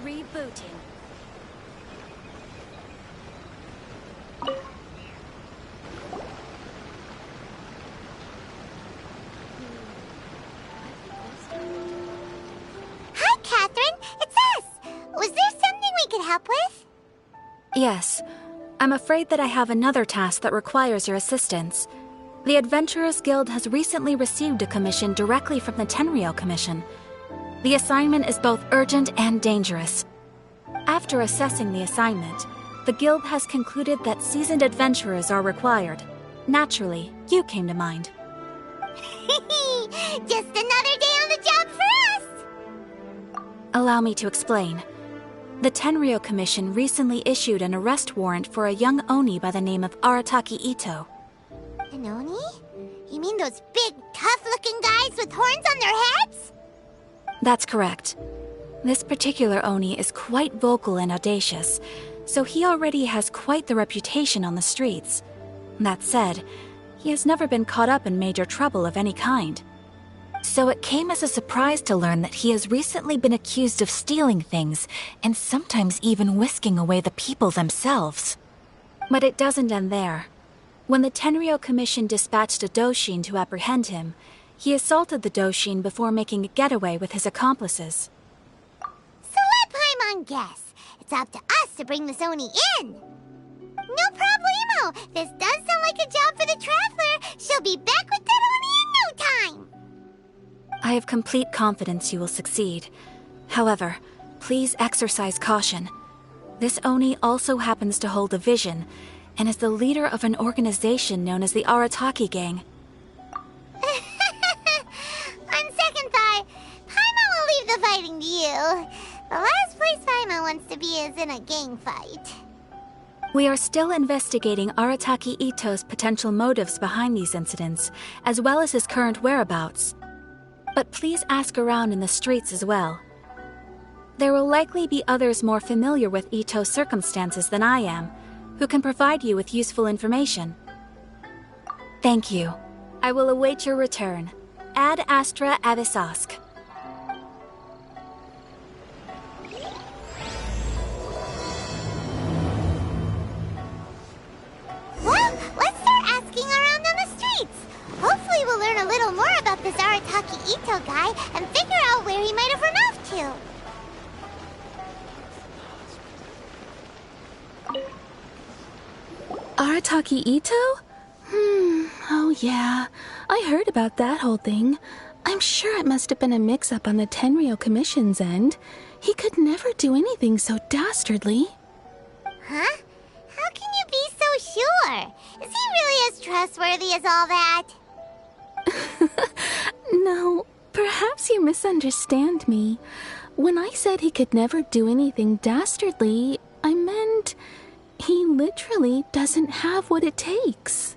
rebooting. Hi, Catherine. It's us. Was there something we could help with? Yes. I'm afraid that I have another task that requires your assistance. The Adventurers Guild has recently received a commission directly from the Tenryou Commission. The assignment is both urgent and dangerous. After assessing the assignment, the Guild has concluded that seasoned adventurers are required. Naturally, you came to mind. Just another day on the job for us! Allow me to explain. The Tenryou Commission recently issued an arrest warrant for a young Oni by the name of Arataki Itto. An Oni? You mean those big, tough-looking guys with horns on their heads? That's correct. This particular Oni is quite vocal and audacious, so he already has quite the reputation on the streets. That said, he has never been caught up in major trouble of any kind. So it came as a surprise to learn that he has recently been accused of stealing things, and sometimes even whisking away the people themselves. But it doesn't end there. When the Tenryou Commission dispatched a Doshin to apprehend him, he assaulted the Doshin before making a getaway with his accomplices. So let Paimon guess. It's up to us to bring this Oni in. No problemo. This does sound like a job for the Traveler. She'll be back with that Oni in no time. I have complete confidence you will succeed. However, please exercise caution. This Oni also happens to hold a vision, and is the leader of an organization known as the Arataki Gang. On second thought, Paimon will leave the fighting to you. The last place Paimon wants to be is in a gang fight. We are still investigating Arataki Itto's potential motives behind these incidents, as well as his current whereabouts. But please ask around in the streets as well. There will likely be others more familiar with Itto's circumstances than I am, who can provide you with useful information. Thank you. I will await your return. Ad Astra Abyssosque. Well, let's start asking around on the streets. Hopefully we'll learn a little more about this Arataki Itto guy and figure out where he might have run off to. Arataki Itto? Oh yeah. I heard about that whole thing. I'm sure it must have been a mix-up on the Tenryou Commission's end. He could never do anything so dastardly. Huh? How can you be so sure? Is he really as trustworthy as all that? No, perhaps you misunderstand me. When I said he could never do anything dastardly, I meant he literally doesn't have what it takes.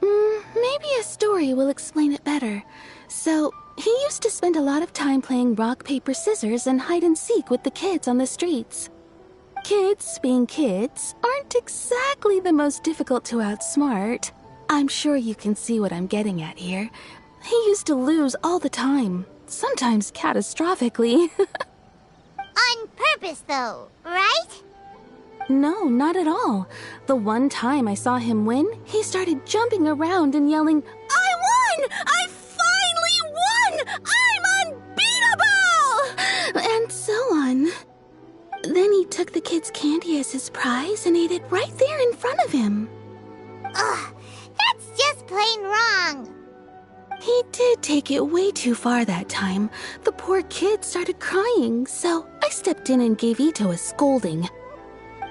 Maybe a story will explain it better. So, he used to spend a lot of time playing rock, paper, scissors and hide and seek with the kids on the streets. Kids, being kids, aren't exactly the most difficult to outsmart. I'm sure you can see what I'm getting at here. He used to lose all the time, sometimes catastrophically. On purpose, though, right? No, not at all. The one time I saw him win, he started jumping around and yelling, "I won! I finally won! I'm unbeatable!" And so on. Then he took the kid's candy as his prize and ate it right there in front of him. Ugh, that's just plain wrong. He did take it way too far that time. The poor kid started crying, so I stepped in and gave Itto a scolding.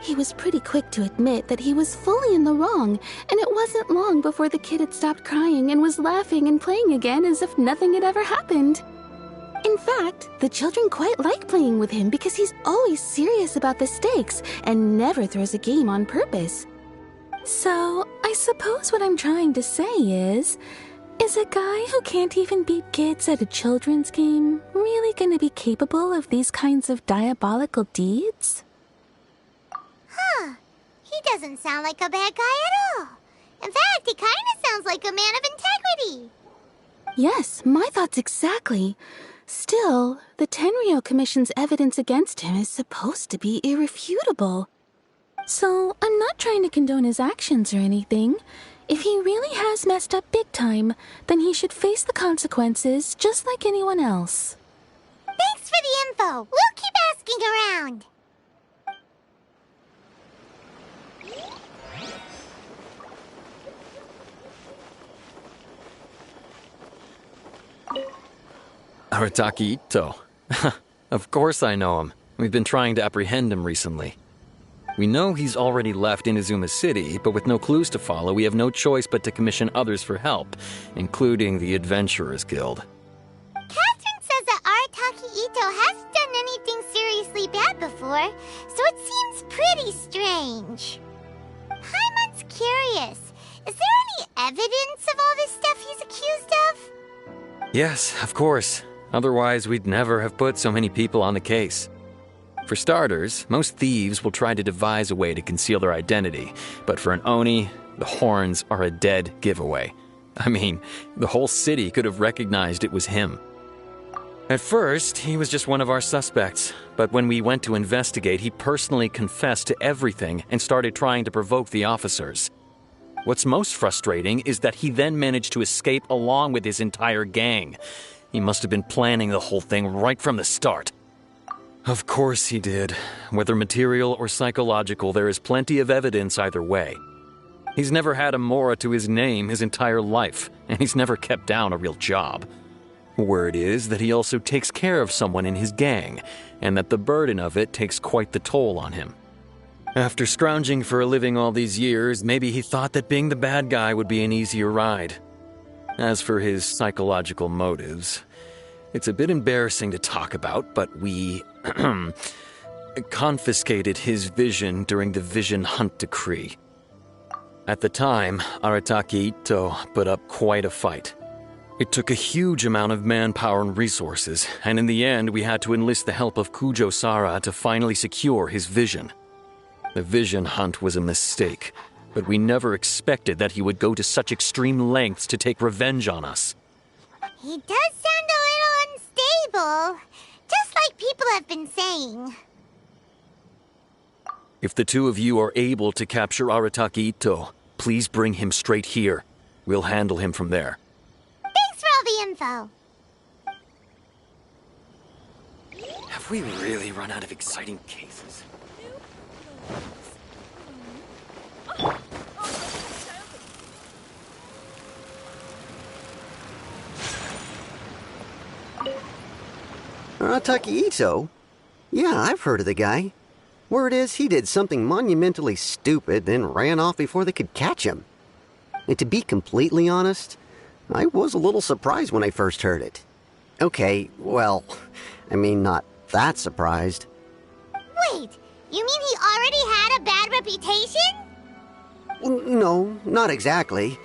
He was pretty quick to admit that he was fully in the wrong, and it wasn't long before the kid had stopped crying and was laughing and playing again as if nothing had ever happened. In fact, the children quite like playing with him because he's always serious about the stakes and never throws a game on purpose. So, I suppose what I'm trying to say is a guy who can't even beat kids at a children's game really gonna be capable of these kinds of diabolical deeds? Huh. He doesn't sound like a bad guy at all. In fact, he kind of sounds like a man of integrity. Yes, my thoughts exactly. Still, the Tenryou Commission's evidence against him is supposed to be irrefutable. So, I'm not trying to condone his actions or anything. If he really has messed up big time, then he should face the consequences just like anyone else. Thanks for the info. We'll keep asking around. Arataki Itto. Of course I know him. We've been trying to apprehend him recently. We know he's already left Inazuma City, but with no clues to follow, we have no choice but to commission others for help, including the Adventurers Guild. Catherine says that Arataki Itto hasn't done anything seriously bad before, so it seems pretty strange. Paimon's curious. Is there any evidence of all this stuff he's accused of? Yes, of course. Otherwise, we'd never have put so many people on the case. For starters, most thieves will try to devise a way to conceal their identity, but for an Oni, the horns are a dead giveaway. I mean, the whole city could have recognized it was him. At first, he was just one of our suspects, but when we went to investigate, he personally confessed to everything and started trying to provoke the officers. What's most frustrating is that he then managed to escape along with his entire gang. He must have been planning the whole thing right from the start. Of course he did. Whether material or psychological, there is plenty of evidence either way. He's never had a Mora to his name his entire life, and he's never kept down a real job. Word is that he also takes care of someone in his gang, and that the burden of it takes quite the toll on him. After scrounging for a living all these years, maybe he thought that being the bad guy would be an easier ride. As for his psychological motives, it's a bit embarrassing to talk about, but we confiscated his vision during the Vision Hunt Decree. At the time, Arataki Itto put up quite a fight. It took a huge amount of manpower and resources, and in the end we had to enlist the help of Kujo Sara to finally secure his vision. The Vision Hunt was a mistake, but we never expected that he would go to such extreme lengths to take revenge on us. He does sound a little unstable, just like people have been saying. If the two of you are able to capture Arataki Itto, please bring him straight here. We'll handle him from there. Thanks for all the info. Have we really run out of exciting cases? Arataki Itto? Yeah, I've heard of the guy. Word is he did something monumentally stupid, then ran off before they could catch him. And to be completely honest, I was a little surprised when I first heard it. Okay, well, I mean, not that surprised. Wait, you mean he already had a bad reputation? No, not exactly.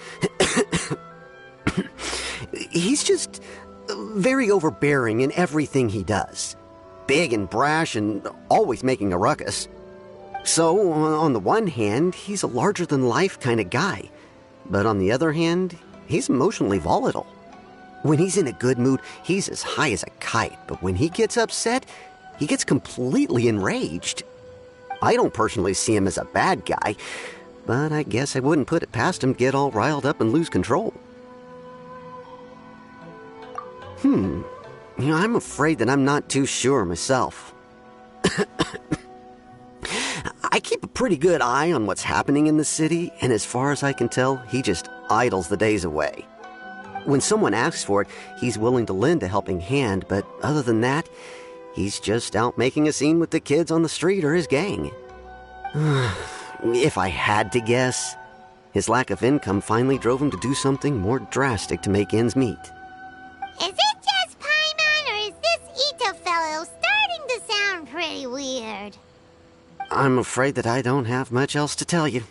He's just very overbearing in everything he does. Big and brash and always making a ruckus. So, on the one hand, he's a larger-than-life kind of guy. But on the other hand, he's emotionally volatile. When he's in a good mood, he's as high as a kite. But when he gets upset, he gets completely enraged. I don't personally see him as a bad guy, but I guess I wouldn't put it past him to get all riled up and lose control. I'm afraid that I'm not too sure myself. I keep a pretty good eye on what's happening in the city, and as far as I can tell, he just idles the days away. When someone asks for it, he's willing to lend a helping hand, but other than that, he's just out making a scene with the kids on the street or his gang. If I had to guess, his lack of income finally drove him to do something more drastic to make ends meet. Is it just Paimon, or is this Itto fellow starting to sound pretty weird? I'm afraid that I don't have much else to tell you.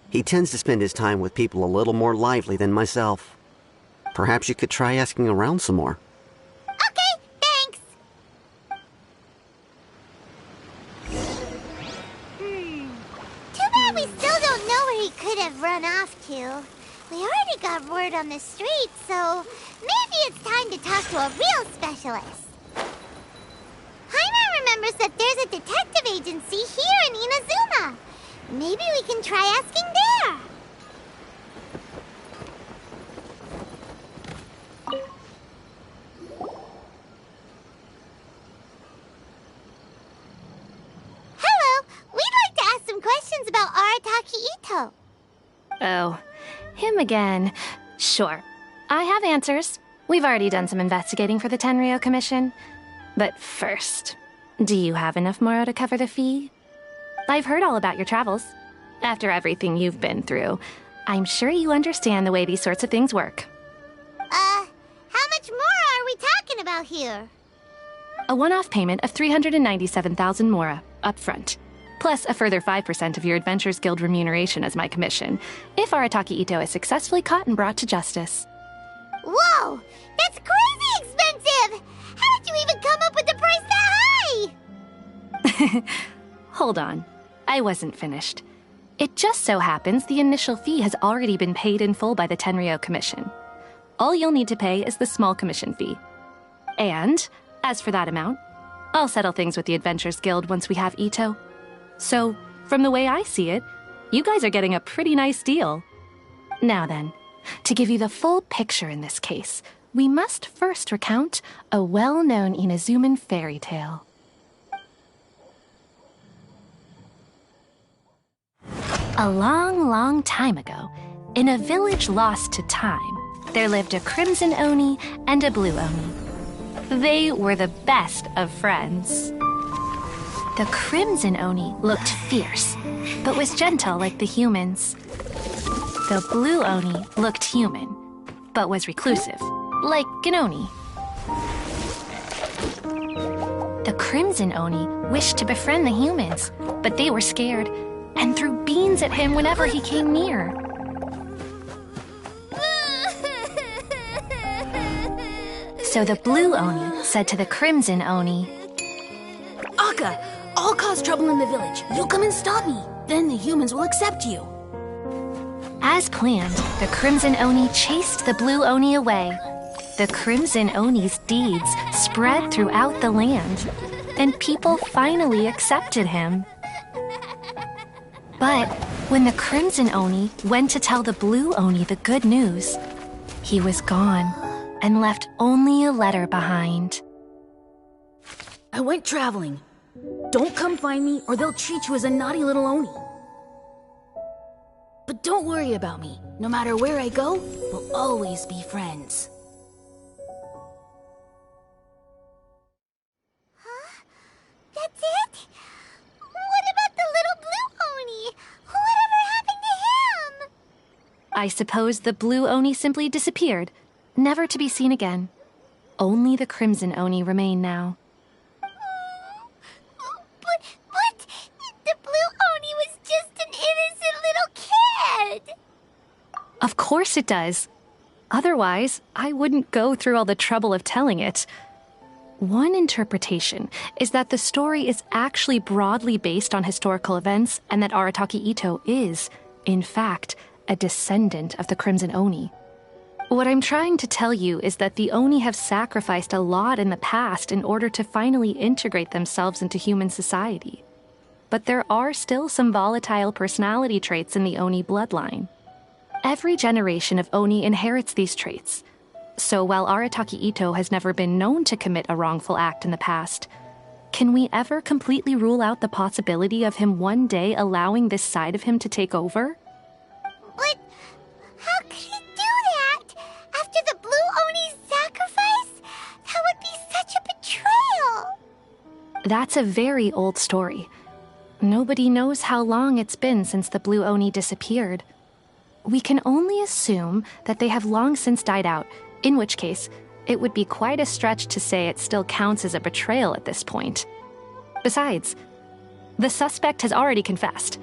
He tends to spend his time with people a little more lively than myself. Perhaps you could try asking around some more. Okay, thanks. Too bad we still don't know where he could have run off to. We already got word on the street, so maybe it's time to talk to a real specialist. Paimon remembers that there's a detective agency here in Inazuma. Maybe we can try asking there. Hello, we'd like to ask some questions about Arataki Itto. Oh, him again. Sure. I have answers. We've already done some investigating for the Tenryou Commission. But first, do you have enough Moro to cover the fee? I've heard all about your travels. After everything you've been through, I'm sure you understand the way these sorts of things work. How much more are we talking about here? A one-off payment of 397,000 Mora, upfront. Plus a further 5% of your Adventures Guild remuneration as my commission, if Arataki Itto is successfully caught and brought to justice. Whoa! That's crazy expensive! How did you even come up with the price that high? Hold on. I wasn't finished. It just so happens the initial fee has already been paid in full by the Tenryou Commission. All you'll need to pay is the small commission fee. And, as for that amount, I'll settle things with the Adventures Guild once we have Itto. So, from the way I see it, you guys are getting a pretty nice deal. Now then, to give you the full picture in this case, we must first recount a well-known Inazuman fairy tale. A long, long time ago, in a village lost to time, there lived a crimson Oni and a blue Oni. They were the best of friends. The crimson Oni looked fierce, but was gentle like the humans. The blue Oni looked human, but was reclusive, like an Oni. The crimson Oni wished to befriend the humans, but they were scared and threw beans at him whenever he came near. So the blue Oni said to the crimson Oni, Akka, I'll cause trouble in the village. You come and stop me. Then the humans will accept you. As planned, the crimson Oni chased the blue Oni away. The crimson Oni's deeds spread throughout the land, and people finally accepted him. But when the crimson Oni went to tell the blue Oni the good news, he was gone and left only a letter behind. I went traveling. Don't come find me or they'll treat you as a naughty little Oni. But don't worry about me. No matter where I go, we'll always be friends. Huh? That's it? What about the little blue Oni? Whatever happened to him? I suppose the blue Oni simply disappeared, never to be seen again. Only the crimson Oni remain now. But the blue Oni was just an innocent little kid. Of course it does. Otherwise, I wouldn't go through all the trouble of telling it. One interpretation is that the story is actually broadly based on historical events and that Arataki Itto is, in fact, a descendant of the Crimson Oni. What I'm trying to tell you is that the Oni have sacrificed a lot in the past in order to finally integrate themselves into human society. But there are still some volatile personality traits in the Oni bloodline. Every generation of Oni inherits these traits. So while Arataki Itto has never been known to commit a wrongful act in the past, can we ever completely rule out the possibility of him one day allowing this side of him to take over? But how could he do that? After the blue Oni's sacrifice? That would be such a betrayal. That's a very old story. Nobody knows how long it's been since the blue Oni disappeared. We can only assume that they have long since died out, in which case, it would be quite a stretch to say it still counts as a betrayal at this point. Besides, the suspect has already confessed.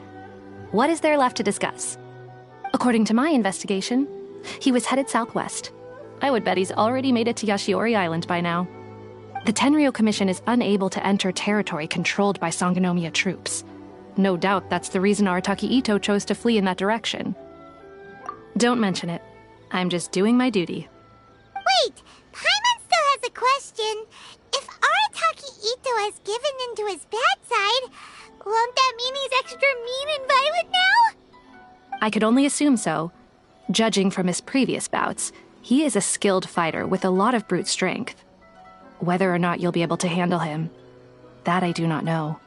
What is there left to discuss? According to my investigation, he was headed southwest. I would bet he's already made it to Yashiori Island by now. The Tenryou Commission is unable to enter territory controlled by Sangonomiya troops. No doubt that's the reason Arataki Itto chose to flee in that direction. Don't mention it. I'm just doing my duty. Wait, Paimon still has a question. If Arataki Itto has given into his bad side, won't that mean he's extra mean and violent now? I could only assume so. Judging from his previous bouts, he is a skilled fighter with a lot of brute strength. Whether or not you'll be able to handle him, that I do not know.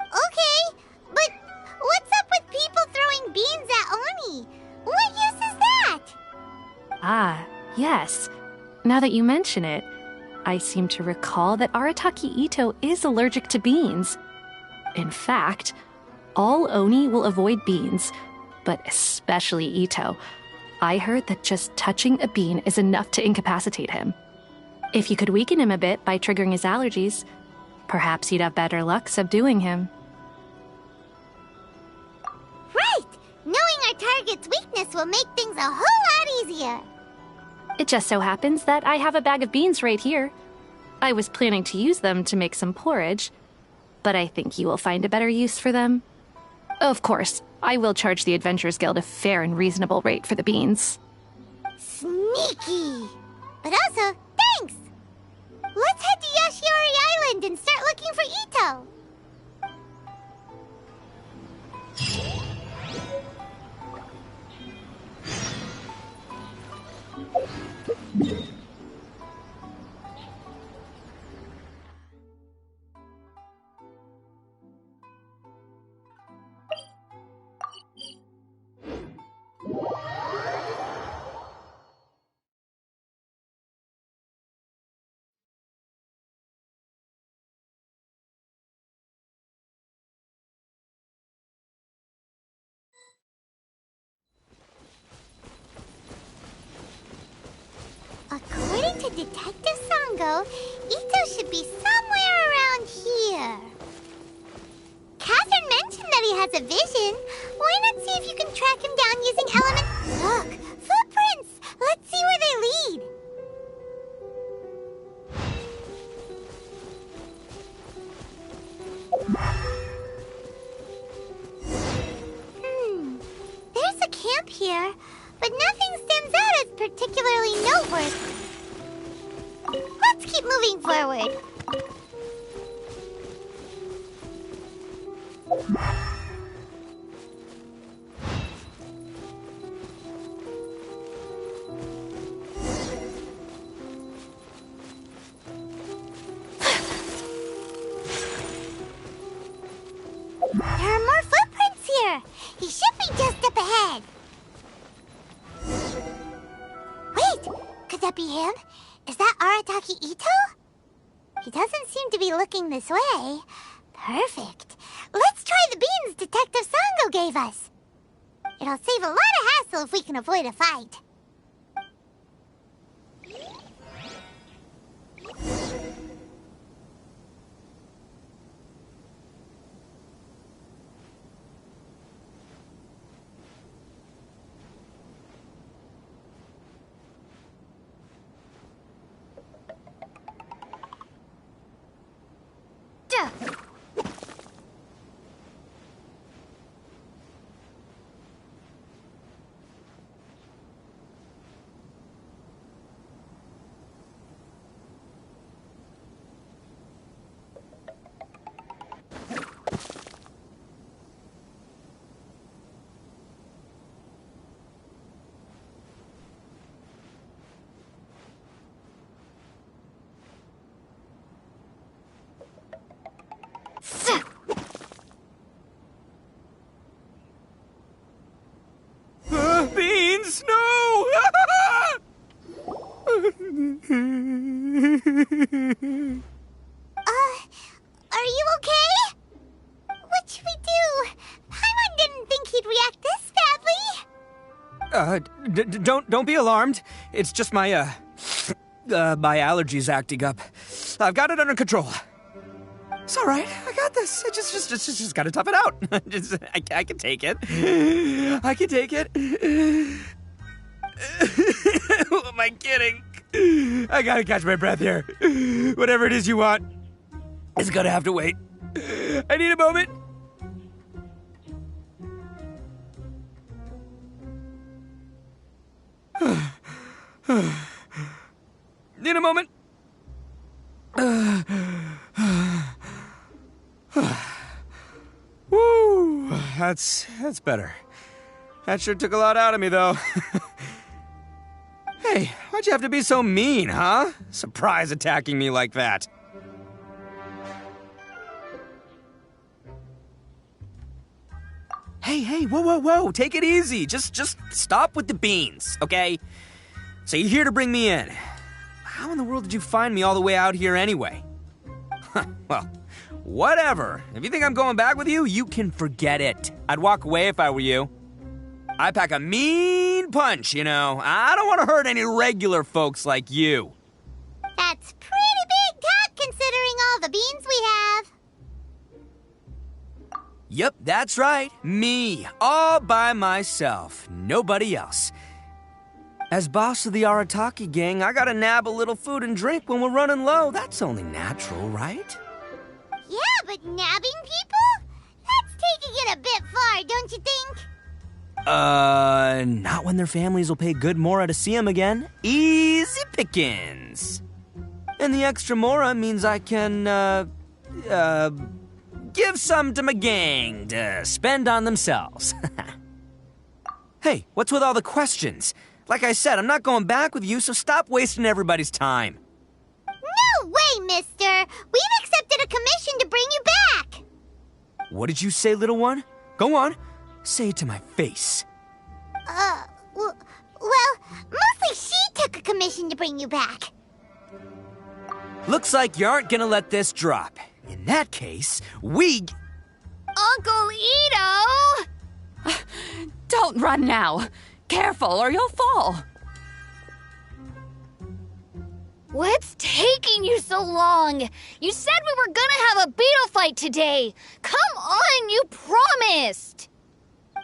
Okay, but what's up with people throwing beans at Oni? What use is that? Ah, yes. Now that you mention it, I seem to recall that Arataki Itto is allergic to beans. In fact, all Oni will avoid beans, but especially Itto. I heard that just touching a bean is enough to incapacitate him. If you could weaken him a bit by triggering his allergies, perhaps you'd have better luck subduing him. Right! Knowing our target's weakness will make things a whole lot easier. It just so happens that I have a bag of beans right here. I was planning to use them to make some porridge, but I think you will find a better use for them. Of course, I will charge the Adventurers Guild a fair and reasonable rate for the beans. Sneaky! But also, thanks! Let's head to Yashiori Island and start looking for Itto. According to Detective Sango, Itto should be somewhere around here. Catherine mentioned that he has a vision. Why not see if you can track him down using element... Look! Footprints! Let's see where they lead. There's a camp here, but nothing stands out as particularly noteworthy. Let's keep moving forward. There are more footprints here. He should be just up ahead. Wait, could that be him? Is that Arataki Itto? He doesn't seem to be looking this way. Perfect. Let's try the beans Detective Sango gave us. It'll save a lot of hassle if we can avoid a fight. Beans, no! Are you okay? What should we do? Paimon didn't think he'd react this badly. Don't be alarmed. It's just my my allergies acting up. I've got it under control. It's all right. I got this. I just gotta tough it out. I can take it. I can take it. Who am I kidding? I gotta catch my breath here. Whatever it is you want, it's gonna have to wait. I need a moment. Need a moment. Woo! That's better. That sure took a lot out of me, though. Hey, why'd you have to be so mean, huh? Surprise attacking me like that. Hey, whoa, take it easy. Just stop with the beans, okay? So you're here to bring me in. How in the world did you find me all the way out here anyway? Well, whatever. If you think I'm going back with you, you can forget it. I'd walk away if I were you. I pack a mean punch, you know. I don't want to hurt any regular folks like you. That's pretty big talk considering all the beans we have. Yep, that's right. Me, all by myself. Nobody else. As boss of the Arataki gang, I gotta nab a little food and drink when we're running low. That's only natural, right? Yeah, but nabbing people? That's taking it a bit far, don't you think? Not when their families will pay good mora to see them again. Easy pickings. And the extra mora means I can, give some to my gang to spend on themselves. Hey, what's with all the questions? Like I said, I'm not going back with you, so stop wasting everybody's time. No way, mister! We've accepted a commission to bring you back! What did you say, little one? Go on. Say it to my face. Well, mostly she took a commission to bring you back. Looks like you aren't gonna let this drop. In that case, Uncle Itto! Don't run now. Careful or you'll fall. What's taking you so long? You said we were gonna have a beetle fight today. Come on, you promised.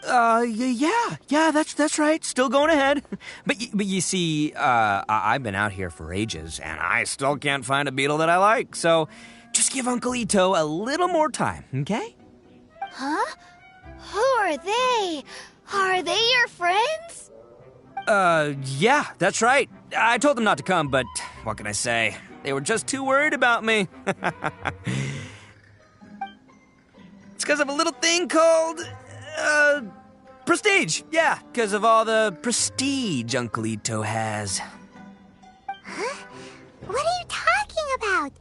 Yeah, that's right. Still going ahead. But you see, I've been out here for ages, and I still can't find a beetle that I like. So, just give Uncle Itto a little more time, okay? Huh? Who are they? Are they your friends? Yeah, that's right. I told them not to come, but what can I say? They were just too worried about me. It's because of a little thing called, prestige. Yeah, because of all the prestige Uncle Itto has. Huh? What are you talking about?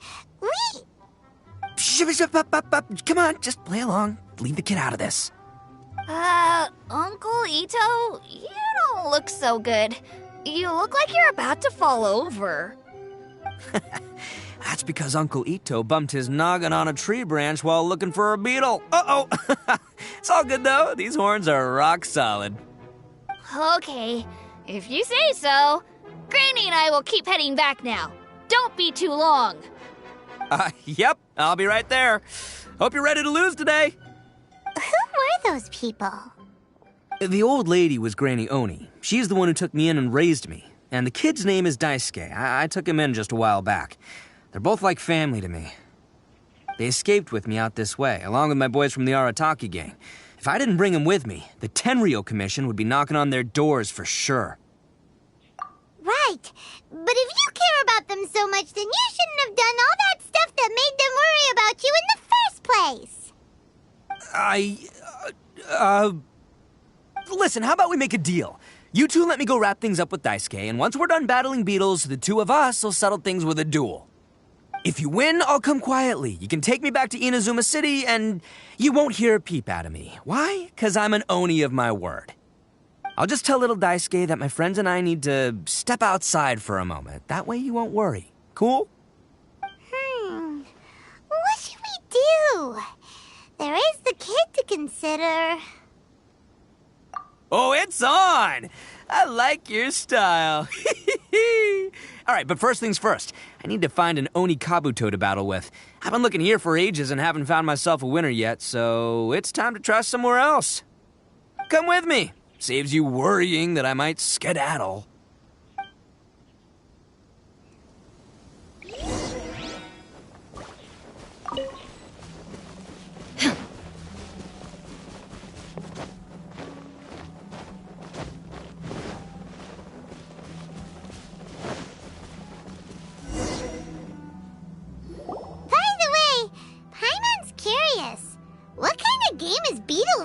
Come on, just play along. Leave the kid out of this. Uncle Itto, you don't look so good. You look like you're about to fall over. That's because Uncle Itto bumped his noggin on a tree branch while looking for a beetle. Uh-oh. It's all good, though. These horns are rock solid. Okay, if you say so. Granny and I will keep heading back now. Don't be too long. Yep, I'll be right there. Hope you're ready to lose today. Who were those people? The old lady was Granny Oni. She's the one who took me in and raised me. And the kid's name is Daisuke. I took him in just a while back. They're both like family to me. They escaped with me out this way, along with my boys from the Arataki gang. If I didn't bring them with me, the Tenryou Commission would be knocking on their doors for sure. Right. But if you care about them so much, then you shouldn't have done all that stuff that made them worry about you in the first place. Listen, how about we make a deal? You two let me go wrap things up with Daisuke, and once we're done battling beetles, the two of us will settle things with a duel. If you win, I'll come quietly. You can take me back to Inazuma City, and you won't hear a peep out of me. Why? 'Cause I'm an Oni of my word. I'll just tell little Daisuke that my friends and I need to step outside for a moment. That way you won't worry. Cool? What should we do? There is the kid to consider. Oh, it's on! I like your style. All right, but first things first. I need to find an Oni Kabuto to battle with. I've been looking here for ages and haven't found myself a winner yet, so it's time to try somewhere else. Come with me. Saves you worrying that I might skedaddle.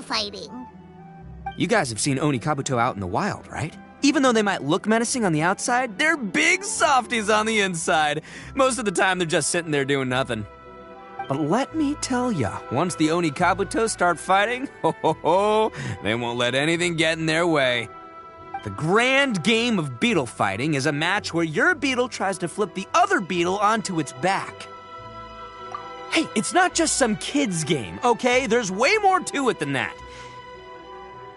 fighting. You guys have seen Oni Kabuto out in the wild, right? Even though they might look menacing on the outside, they're big softies on the inside. Most of the time, they're just sitting there doing nothing. But let me tell ya, once the Oni Kabuto start fighting, they won't let anything get in their way. The grand game of beetle fighting is a match where your beetle tries to flip the other beetle onto its back. Hey, it's not just some kid's game, okay? There's way more to it than that.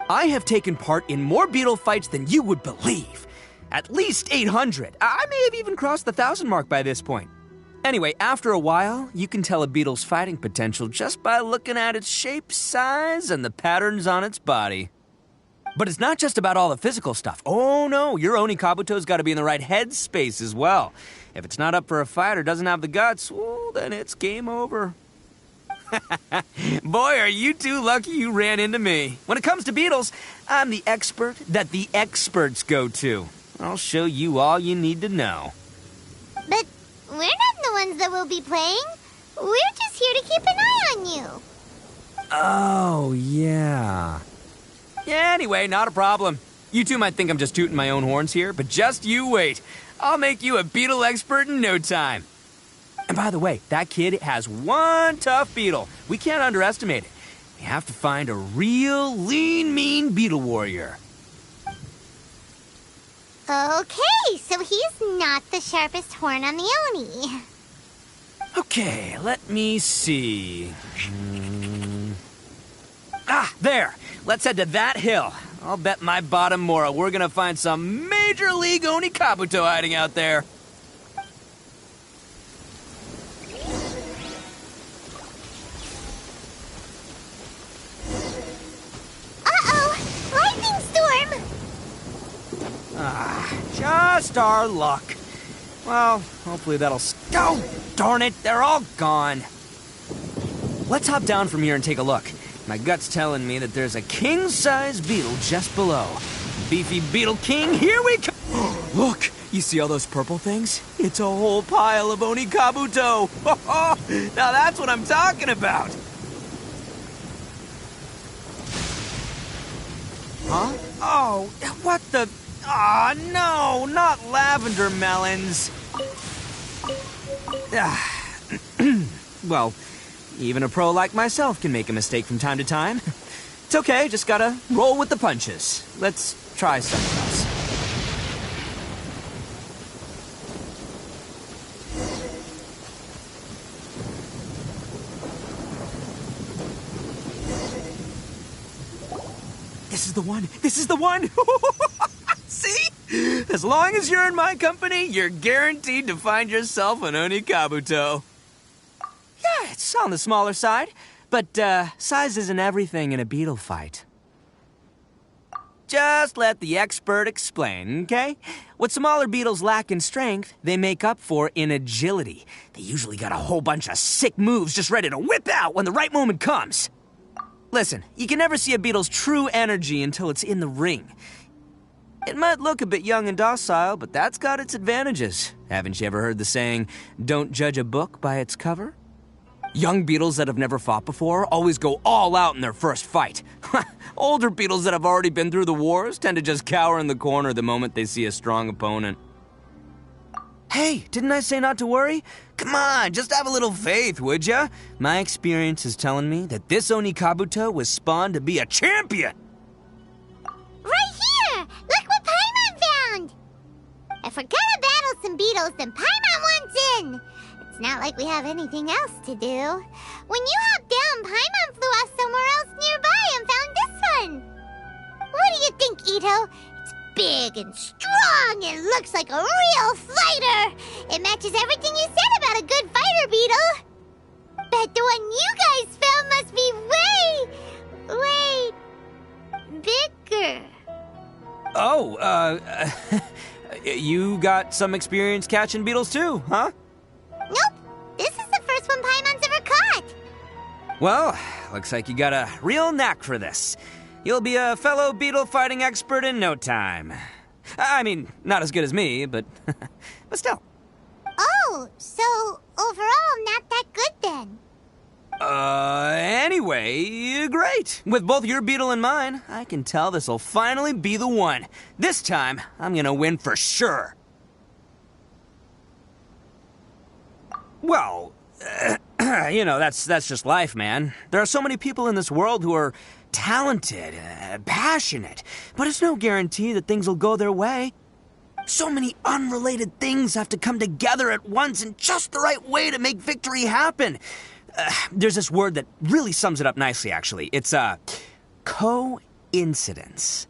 I have taken part in more beetle fights than you would believe. At least 800. I may have even crossed the 1,000 mark by this point. Anyway, after a while, you can tell a beetle's fighting potential just by looking at its shape, size, and the patterns on its body. But it's not just about all the physical stuff. Oh no, your Oni Kabuto's got to be in the right headspace as well. If it's not up for a fight or doesn't have the guts, well, then it's game over. Boy, are you two lucky you ran into me. When it comes to beetles, I'm the expert that the experts go to. I'll show you all you need to know. But we're not the ones that will be playing. We're just here to keep an eye on you. Oh, yeah. Yeah, anyway, not a problem. You two might think I'm just tooting my own horns here, but just you wait. I'll make you a beetle expert in no time. And by the way, that kid has one tough beetle. We can't underestimate it. We have to find a real lean, mean beetle warrior. Okay, so he's not the sharpest horn on the Oni. Okay, let me see. There. Let's head to that hill. I'll bet my bottom Mora we're gonna find some Major League Oni Kabuto hiding out there. Lightning storm! Just our luck. Well, hopefully that'll... Oh, darn it, they're all gone. Let's hop down from here and take a look. My gut's telling me that there's a king-size beetle just below. Beefy Beetle King, here we come! Look, you see all those purple things? It's a whole pile of Oni Kabuto! Now that's what I'm talking about! Huh? Oh, what the... Aw, no, not lavender melons. Well, even a pro like myself can make a mistake from time to time. It's okay, just gotta roll with the punches. Let's try something else. This is the one! This is the one! See? As long as you're in my company, you're guaranteed to find yourself an Oni Kabuto. Yeah, it's on the smaller side, but size isn't everything in a beetle fight. Just let the expert explain, okay? What smaller beetles lack in strength, they make up for in agility. They usually got a whole bunch of sick moves just ready to whip out when the right moment comes. Listen, you can never see a beetle's true energy until it's in the ring. It might look a bit young and docile, but that's got its advantages. Haven't you ever heard the saying, don't judge a book by its cover? Young beetles that have never fought before always go all out in their first fight. Older beetles that have already been through the wars tend to just cower in the corner the moment they see a strong opponent. Hey, didn't I say not to worry? Come on, just have a little faith, would ya? My experience is telling me that this Oni Kabuto was spawned to be a champion! Right here! Look what Paimon found! If we're gonna battle some beetles, then Paimon wants in! It's not like we have anything else to do. When you hopped down, Paimon flew off somewhere else nearby and found this one! What do you think, Itto? It's big and strong and looks like a real fighter! It matches everything you said about a good fighter beetle! Bet the one you guys found must be way bigger. Oh, you got some experience catching beetles too, huh? Nope. This is the first one Paimon's ever caught. Well, looks like you got a real knack for this. You'll be a fellow beetle fighting expert in no time. I mean, not as good as me, but still. Oh, so overall not that good then. Anyway, Great. With both your beetle and mine, I can tell this'll finally be the one. This time, I'm gonna win for sure. Well, you know, that's just life, man. There are so many people in this world who are talented, passionate, but it's no guarantee that things will go their way. So many unrelated things have to come together at once in just the right way to make victory happen. There's this word that really sums it up nicely, actually. It's, coincidence.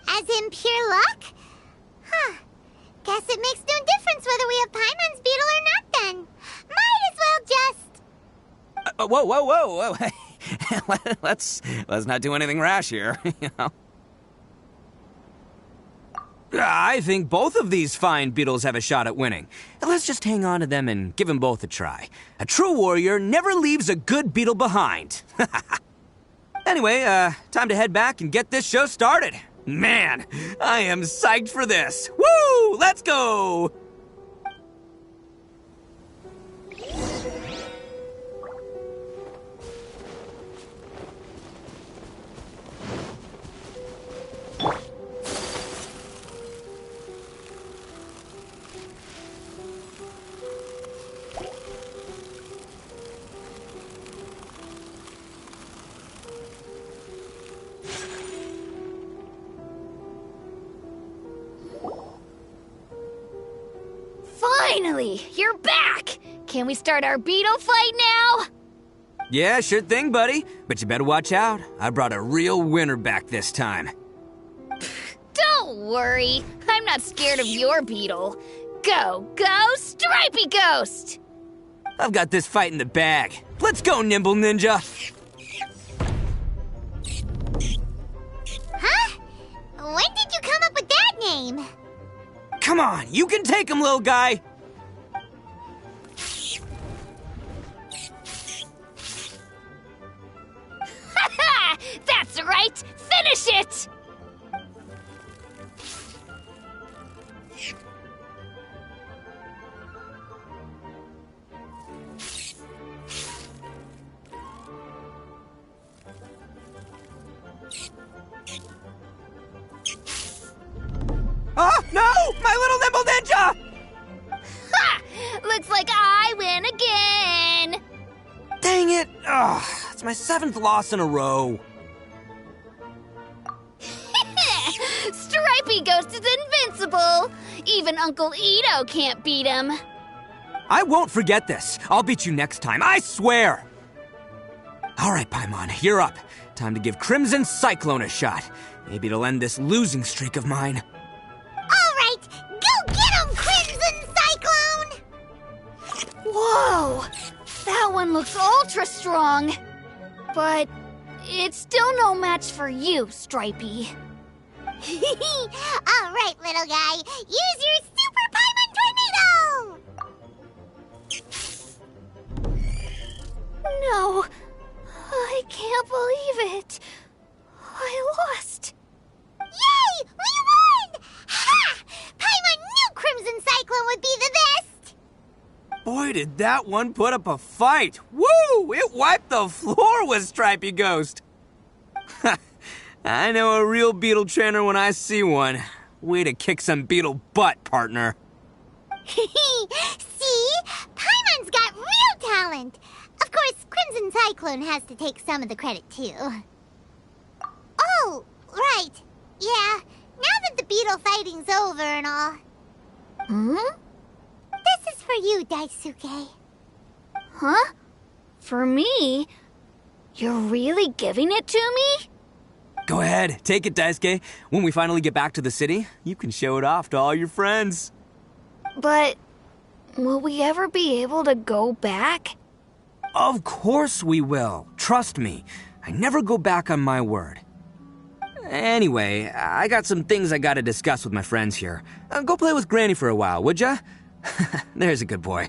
As in pure luck? Huh. Guess it makes no difference whether we have Paimon's beetle or not then. Might as well just... Whoa. let's not do anything rash here, you know. I think both of these fine beetles have a shot at winning. Let's just hang on to them and give them both a try. A true warrior never leaves a good beetle behind. Anyway, time to head back and get this show started. Man, I am psyched for this. Woo! Let's go! Finally, you're back! Can we start our beetle fight now? Yeah, sure thing, buddy. But you better watch out. I brought a real winner back this time. Don't worry, I'm not scared of your beetle. Go, Stripey Ghost! I've got this fight in the bag. Let's go, Nimble Ninja! Huh? When did you come up with that name? Come on, you can take him, little guy! That's right! Finish it! Oh, no! My little Nimble Ninja! Ha! Looks like I win again! Dang it! Ugh, it's my 7th loss in a row. Stripey Ghost is invincible! Even Uncle Itto can't beat him. I won't forget this. I'll beat you next time, I swear! All right, Paimon, you're up. Time to give Crimson Cyclone a shot. Maybe it'll end this losing streak of mine. All right, go get him, Crimson Cyclone! Whoa! That one looks ultra strong. But it's still no match for you, Stripey. All right, little guy, use your Super Paimon Tornado! No, I can't believe it. I lost. Yay! We won! Ha! Paimon knew Crimson Cyclone would be the best! Boy, did that one put up a fight. Woo! It wiped the floor with Stripey Ghost. I know a real beetle trainer when I see one. Way to kick some beetle butt, partner. See? Paimon's got real talent. Of course, Crimson Cyclone has to take some of the credit, too. Oh, right. Yeah, now that the beetle fighting's over and all. This is for you, Daisuke. Huh? For me? You're really giving it to me? Go ahead, take it, Daisuke. When we finally get back to the city, you can show it off to all your friends. But will we ever be able to go back? Of course we will. Trust me. I never go back on my word. Anyway, I got some things I gotta discuss with my friends here. Go play with Granny for a while, would ya? There's a good boy.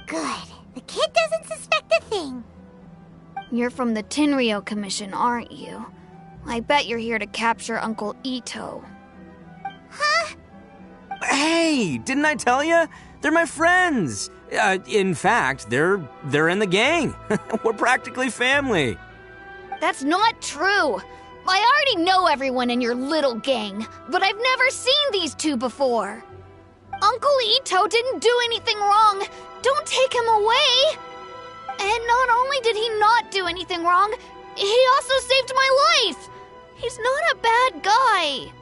Good. The kid doesn't suspect a thing. You're from the Tenryou Commission, aren't you? I bet you're here to capture Uncle Itto. Huh? Hey, didn't I tell ya? They're my friends. In fact, they're in the gang. We're practically family. That's not true. I already know everyone in your little gang, but I've never seen these two before. Uncle Itto didn't do anything wrong. Don't take him away. And not only did he not do anything wrong, he also saved my life. He's not a bad guy.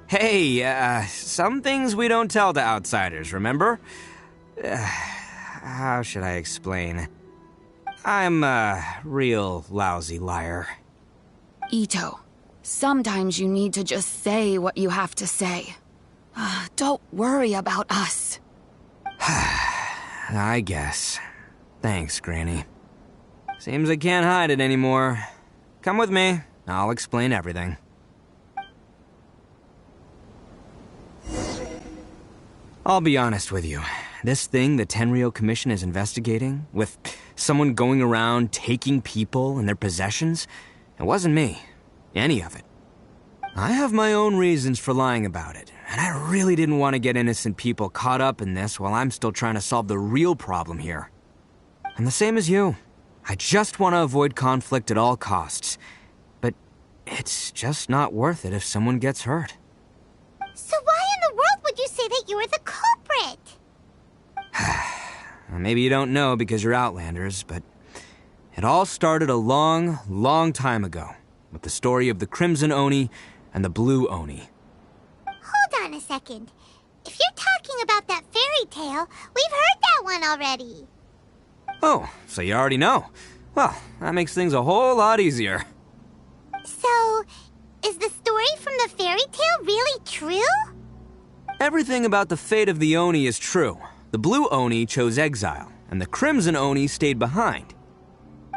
Hey, some things we don't tell to outsiders, remember? How should I explain? I'm a real lousy liar. Itto, sometimes you need to just say what you have to say. Don't worry about us. I guess. Thanks, Granny. Seems I can't hide it anymore. Come with me. I'll explain everything. I'll be honest with you. This thing the Tenryou Commission is investigating, with someone going around taking people and their possessions, it wasn't me. Any of it. I have my own reasons for lying about it, and I really didn't want to get innocent people caught up in this while I'm still trying to solve the real problem here. I'm the same as you. I just want to avoid conflict at all costs. But it's just not worth it if someone gets hurt. So why in the world would you say that you were the culprit? Maybe you don't know because you're Outlanders, but it all started a long, long time ago with the story of the Crimson Oni and the Blue Oni. Hold on a second. If you're talking about that fairy tale, we've heard that one already. Oh, so you already know. Well, that makes things a whole lot easier. So, is the story from the fairy tale really true? Everything about the fate of the Oni is true. The Blue Oni chose exile, and the Crimson Oni stayed behind.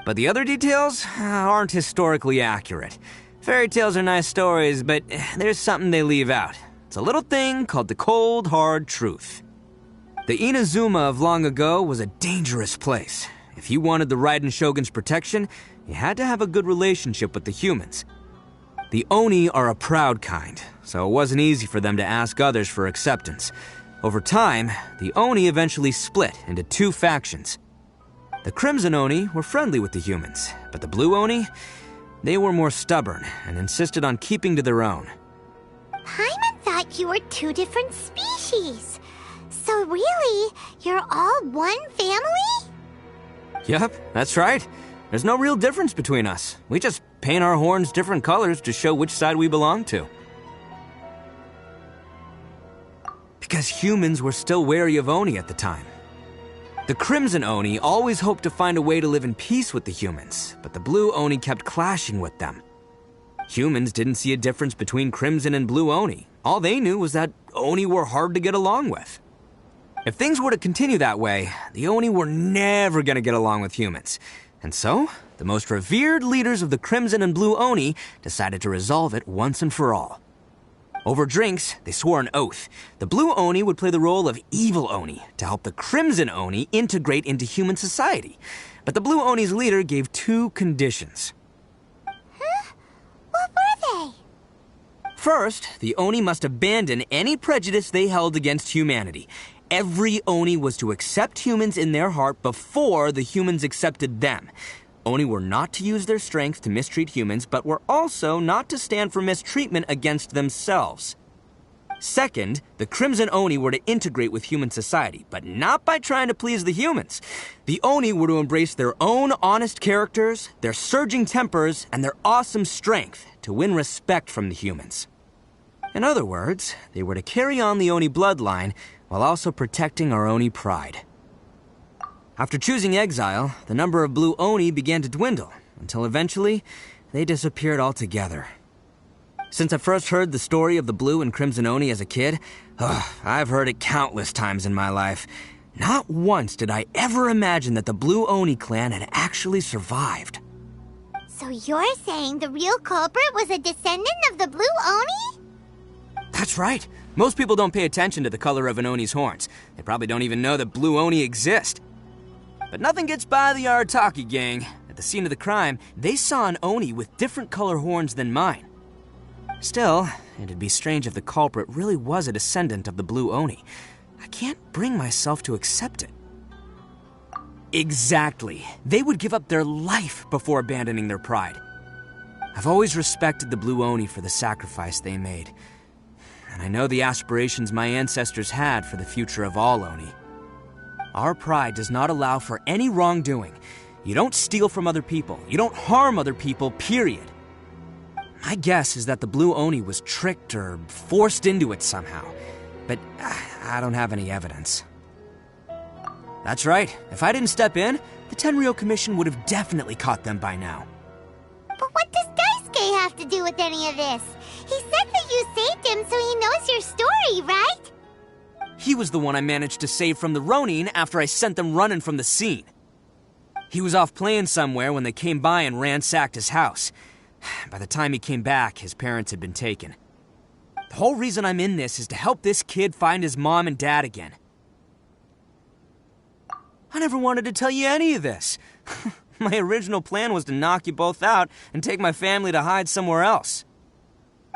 But the other details aren't historically accurate. Fairy tales are nice stories, but there's something they leave out. It's a little thing called the cold, hard truth. The Inazuma of long ago was a dangerous place. If you wanted the Raiden Shogun's protection, you had to have a good relationship with the humans. The Oni are a proud kind, so it wasn't easy for them to ask others for acceptance. Over time, the Oni eventually split into two factions. The Crimson Oni were friendly with the humans, but the Blue Oni, they were more stubborn and insisted on keeping to their own. Paimon thought you were two different species. So really, you're all one family? Yep, that's right. There's no real difference between us. We just paint our horns different colors to show which side we belong to. Because humans were still wary of Oni at the time. The Crimson Oni always hoped to find a way to live in peace with the humans, but the Blue Oni kept clashing with them. Humans didn't see a difference between Crimson and Blue Oni. All they knew was that Oni were hard to get along with. If things were to continue that way, the Oni were never going to get along with humans. And so, the most revered leaders of the Crimson and Blue Oni decided to resolve it once and for all. Over drinks, they swore an oath. The Blue Oni would play the role of evil Oni to help the Crimson Oni integrate into human society. But the Blue Oni's leader gave two conditions. Huh? What were they? First, the Oni must abandon any prejudice they held against humanity. Every Oni was to accept humans in their heart before the humans accepted them. Oni were not to use their strength to mistreat humans, but were also not to stand for mistreatment against themselves. Second, the Crimson Oni were to integrate with human society, but not by trying to please the humans. The Oni were to embrace their own honest characters, their surging tempers, and their awesome strength to win respect from the humans. In other words, they were to carry on the Oni bloodline while also protecting our Oni pride. After choosing exile, the number of Blue Oni began to dwindle, until eventually, they disappeared altogether. Since I first heard the story of the Blue and Crimson Oni as a kid, I've heard it countless times in my life. Not once did I ever imagine that the Blue Oni clan had actually survived. So you're saying the real culprit was a descendant of the Blue Oni? That's right. Most people don't pay attention to the color of an Oni's horns. They probably don't even know that Blue Oni exist. But nothing gets by the Arataki gang. At the scene of the crime, they saw an Oni with different color horns than mine. Still, it'd be strange if the culprit really was a descendant of the Blue Oni. I can't bring myself to accept it. Exactly. They would give up their life before abandoning their pride. I've always respected the Blue Oni for the sacrifice they made. And I know the aspirations my ancestors had for the future of all Oni. Our pride does not allow for any wrongdoing. You don't steal from other people. You don't harm other people, period. My guess is that the Blue Oni was tricked or forced into it somehow. But I don't have any evidence. That's right. If I didn't step in, the Tenryou Commission would have definitely caught them by now. But what does Daisuke have to do with any of this? He said that you saved him so he knows your story, right? He was the one I managed to save from the Ronin after I sent them running from the scene. He was off playing somewhere when they came by and ransacked his house. By the time he came back, his parents had been taken. The whole reason I'm in this is to help this kid find his mom and dad again. I never wanted to tell you any of this. My original plan was to knock you both out and take my family to hide somewhere else.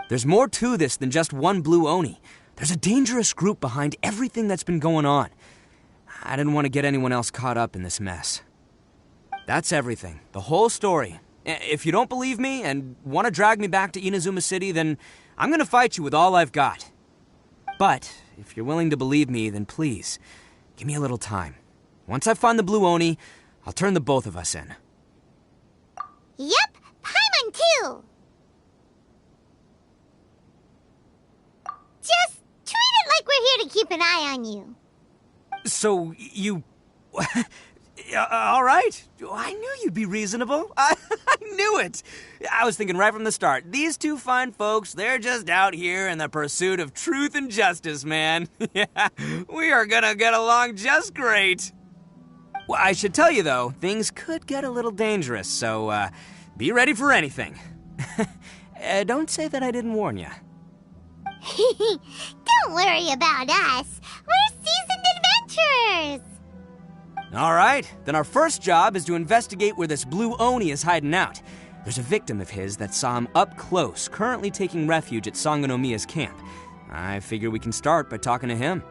There's more to this than just one Blue Oni. There's a dangerous group behind everything that's been going on. I didn't want to get anyone else caught up in this mess. That's everything. The whole story. If you don't believe me and want to drag me back to Inazuma City, then I'm going to fight you with all I've got. But if you're willing to believe me, then please, give me a little time. Once I find the Blue Oni, I'll turn the both of us in. Yep, Paimon too! Just treat it like we're here to keep an eye on you. So, you... all right. I knew you'd be reasonable. I knew it. I was thinking right from the start, these two fine folks, they're just out here in the pursuit of truth and justice, man. Yeah, we are gonna get along just great. Well, I should tell you, though, things could get a little dangerous, so be ready for anything. Don't say that I didn't warn you. Don't worry about us. We're seasoned adventurers. All right, then our first job is to investigate where this Blue Oni is hiding out. There's a victim of his that saw him up close, currently taking refuge at Sangonomiya's camp. I figure we can start by talking to him.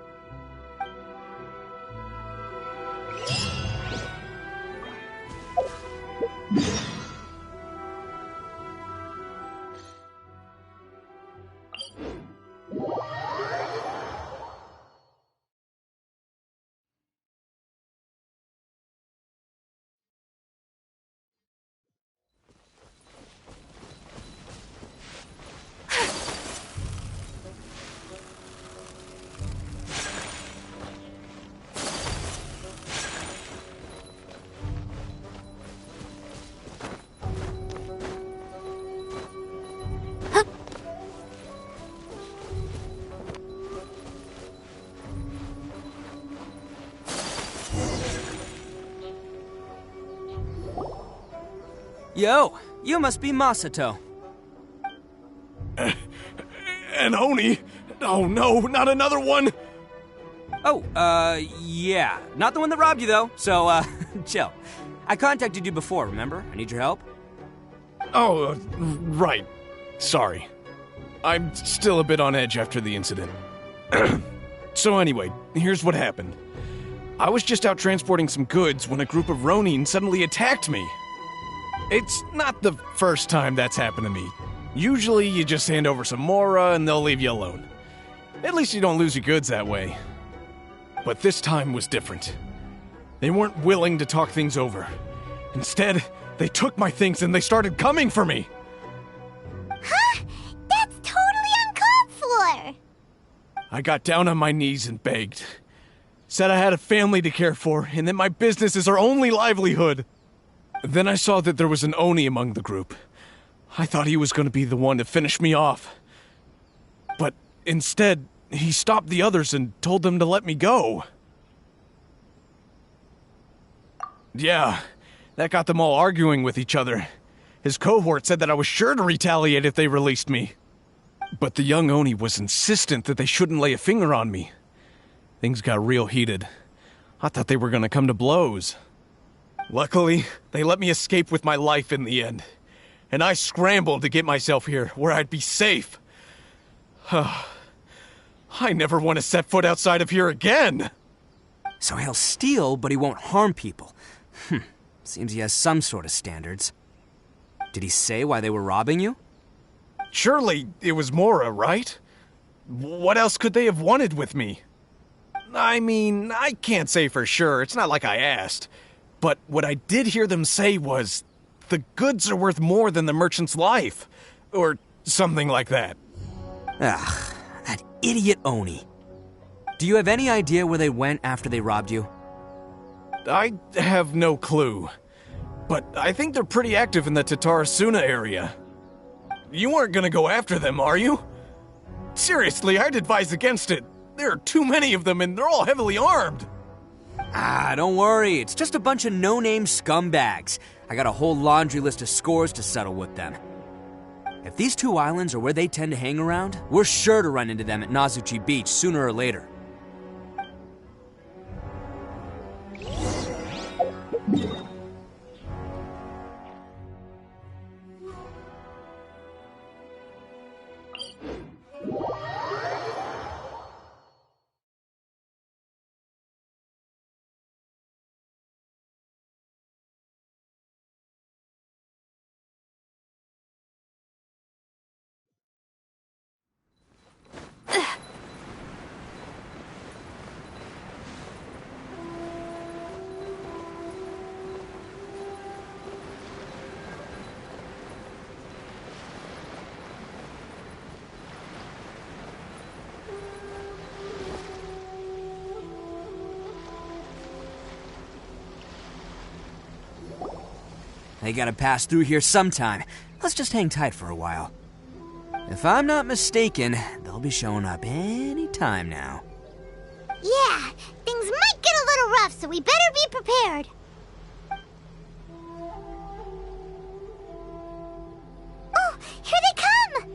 Yo, you must be Masato. An Oni? Oh no, not another one! Oh, yeah. Not the one that robbed you, though, so, chill. I contacted you before, remember? I need your help. Oh, right. Sorry. I'm still a bit on edge after the incident. So anyway, here's what happened. I was just out transporting some goods when a group of Ronin suddenly attacked me. It's not the first time that's happened to me. Usually you just hand over some Mora and they'll leave you alone. At least you don't lose your goods that way. But this time was different. They weren't willing to talk things over. Instead, they took my things and they started coming for me. Huh? That's totally uncalled for! I got down on my knees and begged. Said I had a family to care for and that my business is our only livelihood. Then I saw that there was an Oni among the group. I thought he was going to be the one to finish me off. But instead, he stopped the others and told them to let me go. Yeah, that got them all arguing with each other. His cohort said that I was sure to retaliate if they released me. But the young Oni was insistent that they shouldn't lay a finger on me. Things got real heated. I thought they were going to come to blows. Luckily, they let me escape with my life in the end. And I scrambled to get myself here, where I'd be safe. I never want to set foot outside of here again! So he'll steal, but he won't harm people. Seems he has some sort of standards. Did he say why they were robbing you? Surely it was Mora, right? What else could they have wanted with me? I mean, I can't say for sure. It's not like I asked. But what I did hear them say was, the goods are worth more than the merchant's life. Or something like that. Ugh, that idiot Oni. Do you have any idea where they went after they robbed you? I have no clue. But I think they're pretty active in the Tatarasuna area. You aren't gonna go after them, are you? Seriously, I'd advise against it. There are too many of them and they're all heavily armed. Don't worry. It's just a bunch of no-name scumbags. I got a whole laundry list of scores to settle with them. If these two islands are where they tend to hang around, we're sure to run into them at Nazuchi Beach sooner or later. They gotta pass through here sometime. Let's just hang tight for a while. If I'm not mistaken, they'll be showing up any time now. Yeah, things might get a little rough, so we better be prepared. Oh, here they come!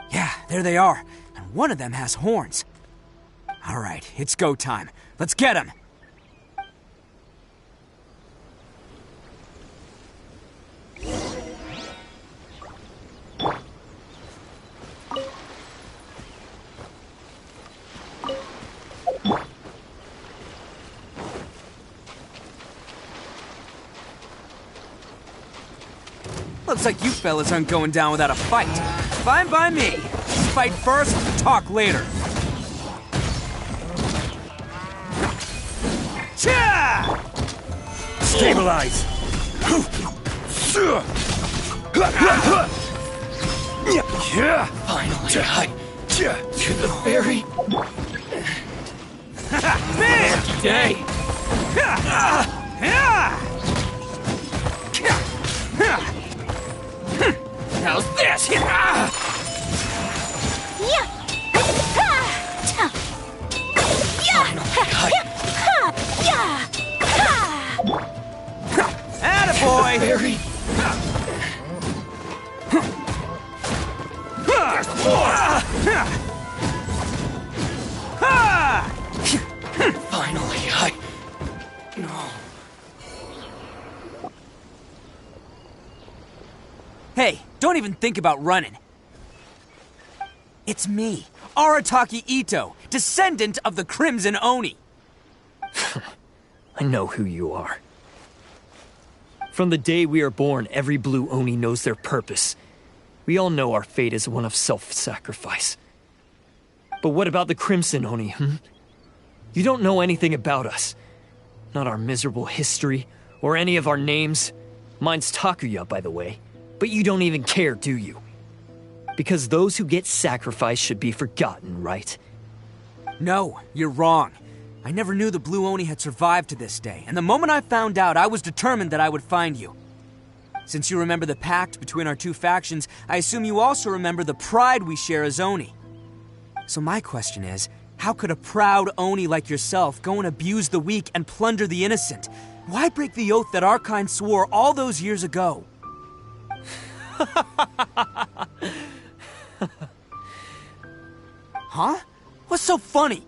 Yeah, there they are. And one of them has horns. All right, it's go time. Let's get them! Looks like you fellas aren't going down without a fight. Fine by me. Fight first, talk later. Cha! Stabilize! Finally, to the ferry. Man! Day! How's this? Attaboy! Ferry. Finally, No. Hey, don't even think about running. It's me, Arataki Itto, descendant of the Crimson Oni. I know who you are. From the day we are born, every blue Oni knows their purpose. We all know our fate is one of self-sacrifice. But what about the Crimson Oni, You don't know anything about us. Not our miserable history, or any of our names. Mine's Takuya, by the way. But you don't even care, do you? Because those who get sacrificed should be forgotten, right? No, you're wrong. I never knew the Blue Oni had survived to this day, and the moment I found out, I was determined that I would find you. Since you remember the pact between our two factions, I assume you also remember the pride we share as Oni. So my question is, how could a proud Oni like yourself go and abuse the weak and plunder the innocent? Why break the oath that our kind swore all those years ago? Huh? What's so funny?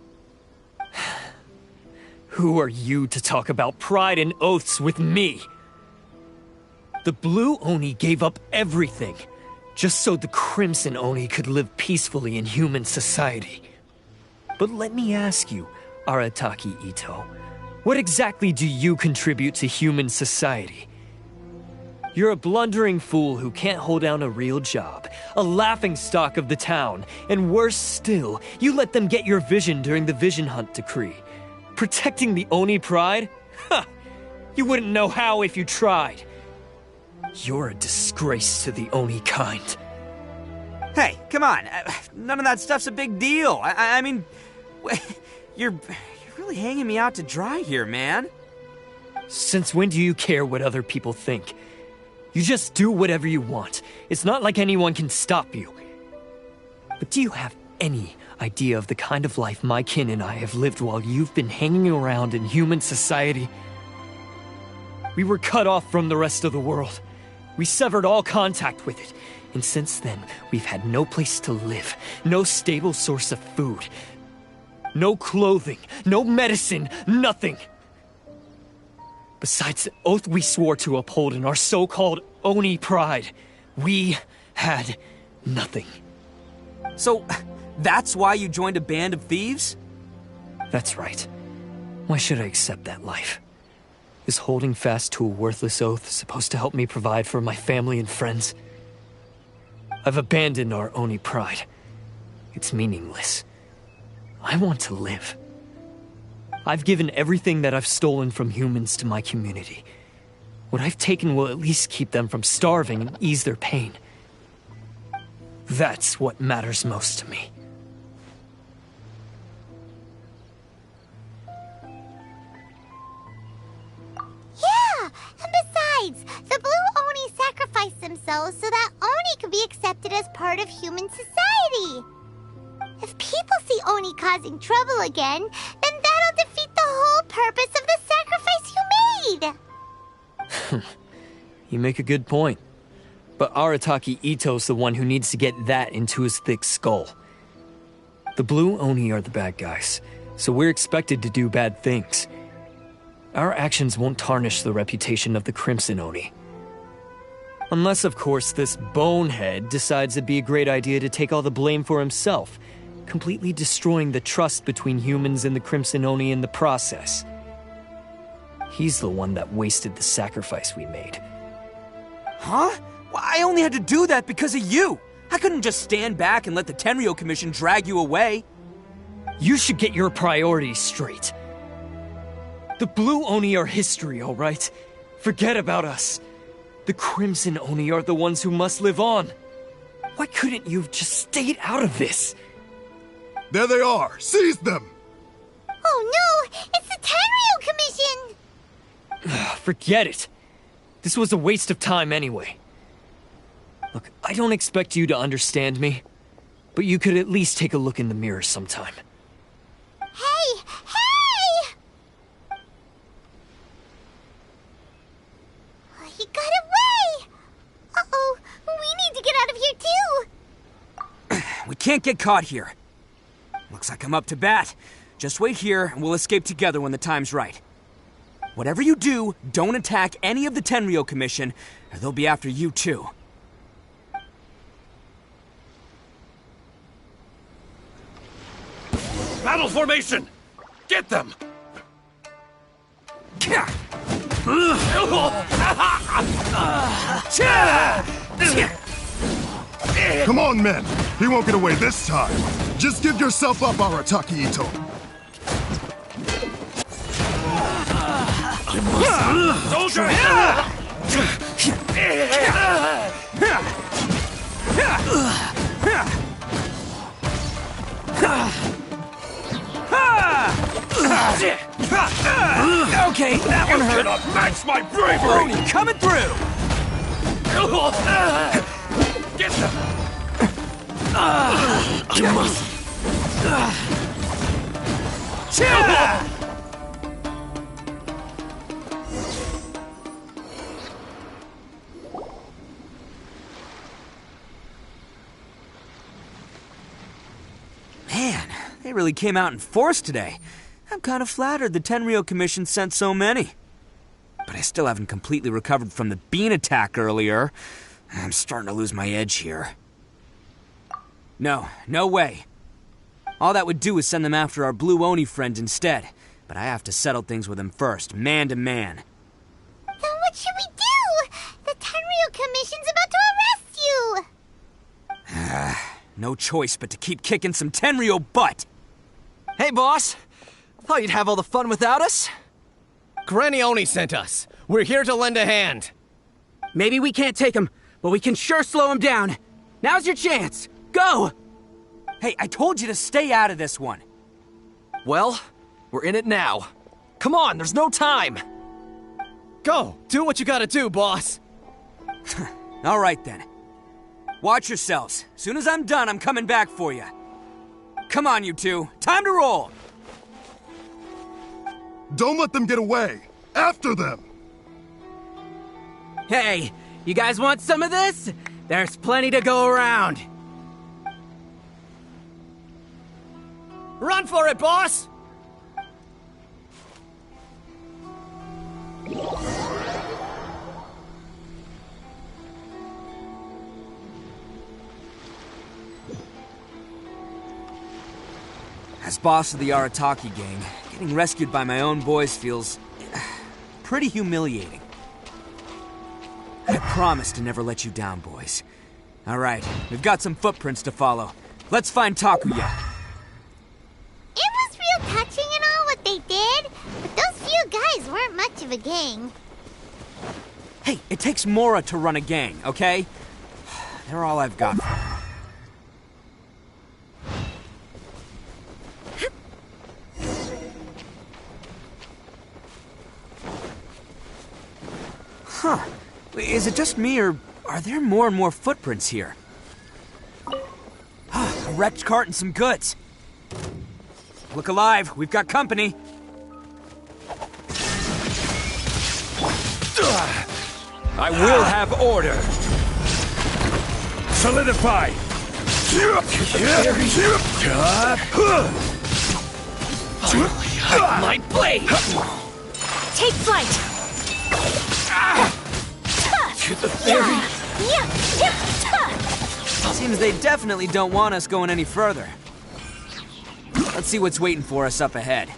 Who are you to talk about pride and oaths with me? The Blue Oni gave up everything, just so the Crimson Oni could live peacefully in human society. But let me ask you, Arataki Itto, What exactly do you contribute to human society? You're a blundering fool who can't hold down a real job, a laughingstock of the town, and worse still, you let them get your vision during the Vision Hunt decree. Protecting the Oni pride? Ha! You wouldn't know how if you tried. You're a disgrace to the Oni kind. Hey, come on. None of that stuff's a big deal. I mean, you're really hanging me out to dry here, man. Since when do you care what other people think? You just do whatever you want. It's not like anyone can stop you. But do you have any idea of the kind of life my kin and I have lived while you've been hanging around in human society? We were cut off from the rest of the world. We severed all contact with it. And since then, we've had no place to live, no stable source of food, no clothing, no medicine, nothing. Besides the oath we swore to uphold in our so-called Oni pride, we had nothing. So, that's why you joined a band of thieves? That's right. Why should I accept that life? Is holding fast to a worthless oath supposed to help me provide for my family and friends? I've abandoned our Oni pride. It's meaningless. I want to live. I've given everything that I've stolen from humans to my community. What I've taken will at least keep them from starving and ease their pain. That's what matters most to me. Yeah, and besides, the Blue Oni sacrificed themselves so that Oni could be accepted as part of human society. If people see Oni causing trouble again, then that'll defeat the whole purpose of the sacrifice you made! You make a good point. But Arataki Itto's the one who needs to get that into his thick skull. The Blue Oni are the bad guys, so we're expected to do bad things. Our actions won't tarnish the reputation of the Crimson Oni. Unless, of course, this bonehead decides it'd be a great idea to take all the blame for himself, completely destroying the trust between humans and the Crimson Oni in the process. He's the one that wasted the sacrifice we made. Huh? Well, I only had to do that because of you! I couldn't just stand back and let the Tenryo Commission drag you away. You should get your priorities straight. The Blue Oni are history, all right? Forget about us. The Crimson Oni are the ones who must live on. Why couldn't you have just stayed out of this? There they are! Seize them! Oh no! It's the Tenryo Commission! Forget it. This was a waste of time anyway. Look, I don't expect you to understand me, but you could at least take a look in the mirror sometime. Hey! Hey! He got away! Uh-oh, we need to get out of here too! We can't get caught here. Looks like I'm up to bat. Just wait here and we'll escape together when the time's right. Whatever you do, don't attack any of the Tenryo Commission, or they'll be after you too. Battle formation! Get them! Come on, men! He won't get away this time! Just give yourself up, Arataki Itto! Soldier! Okay, that one hurt. Cannot match my bravery! Brody, coming through! Get them! You must. Man, they really came out in force today. I'm kind of flattered the Tenryo Commission sent so many. But I still haven't completely recovered from the bean attack earlier. I'm starting to lose my edge here. No way. All that would do is send them after our Blue Oni friend instead. but I have to settle things with him first, man to man. Then what should we do? The Tenryu Commission's about to arrest you! No choice but to keep kicking some Tenryu butt! Hey, boss! Thought you'd have all the fun without us? Granny Oni sent us. We're here to lend a hand. Maybe we can't take him, but we can sure slow him down. Now's your chance! Go! Hey, I told you to stay out of this one. Well, we're in it now. Come on, there's no time! Go! Do what you gotta do, boss! All right, then. Watch yourselves. Soon as I'm done, I'm coming back for you. Come on, you two. Time to roll! Don't let them get away! After them! Hey, you guys want some of this? There's plenty to go around. Run for it, boss! As boss of the Arataki gang, getting rescued by my own boys feels pretty humiliating. I promise to never let you down, boys. All right, we've got some footprints to follow. Let's find Takuya. It was real touching and all what they did, but those few guys weren't much of a gang. Hey, it takes Mora to run a gang, okay? They're all I've got. Huh. Is it just me, or are there more and more footprints here? A wrecked cart and some goods. Look alive, we've got company. I will have order. Solidify. My blade! Take flight! To the theory. Seems they definitely don't want us going any further. Let's see what's waiting for us up ahead.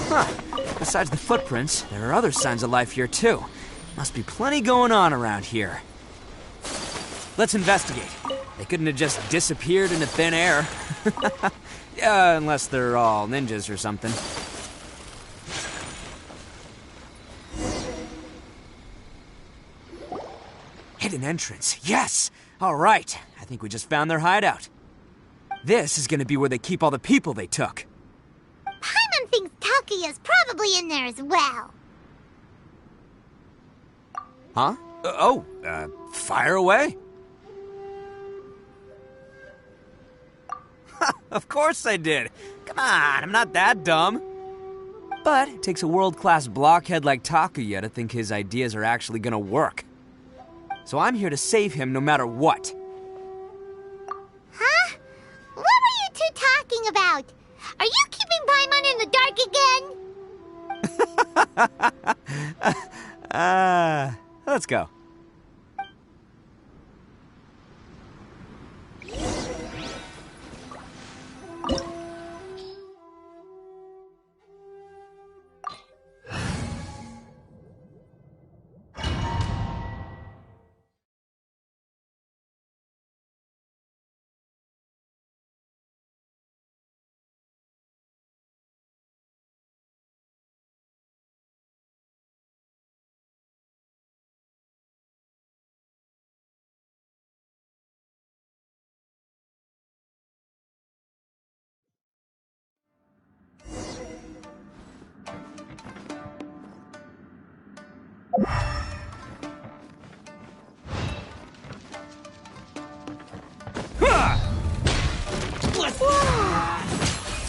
Huh. Besides the footprints, there are other signs of life here too. Must be plenty going on around here. Let's investigate. They couldn't have just disappeared into thin air. Yeah, unless they're all ninjas or something. Hidden entrance, yes! All right, I think we just found their hideout. This is gonna be where they keep all the people they took. Paimon thinks Takuya's probably in there as well. Huh? Fire away. Of course I did. Come on, I'm not that dumb. But it takes a world-class blockhead like Takuya to think his ideas are actually gonna work. So I'm here to save him no matter what. Huh? What were you two talking about? Are you keeping Paimon in the dark again? Let's go.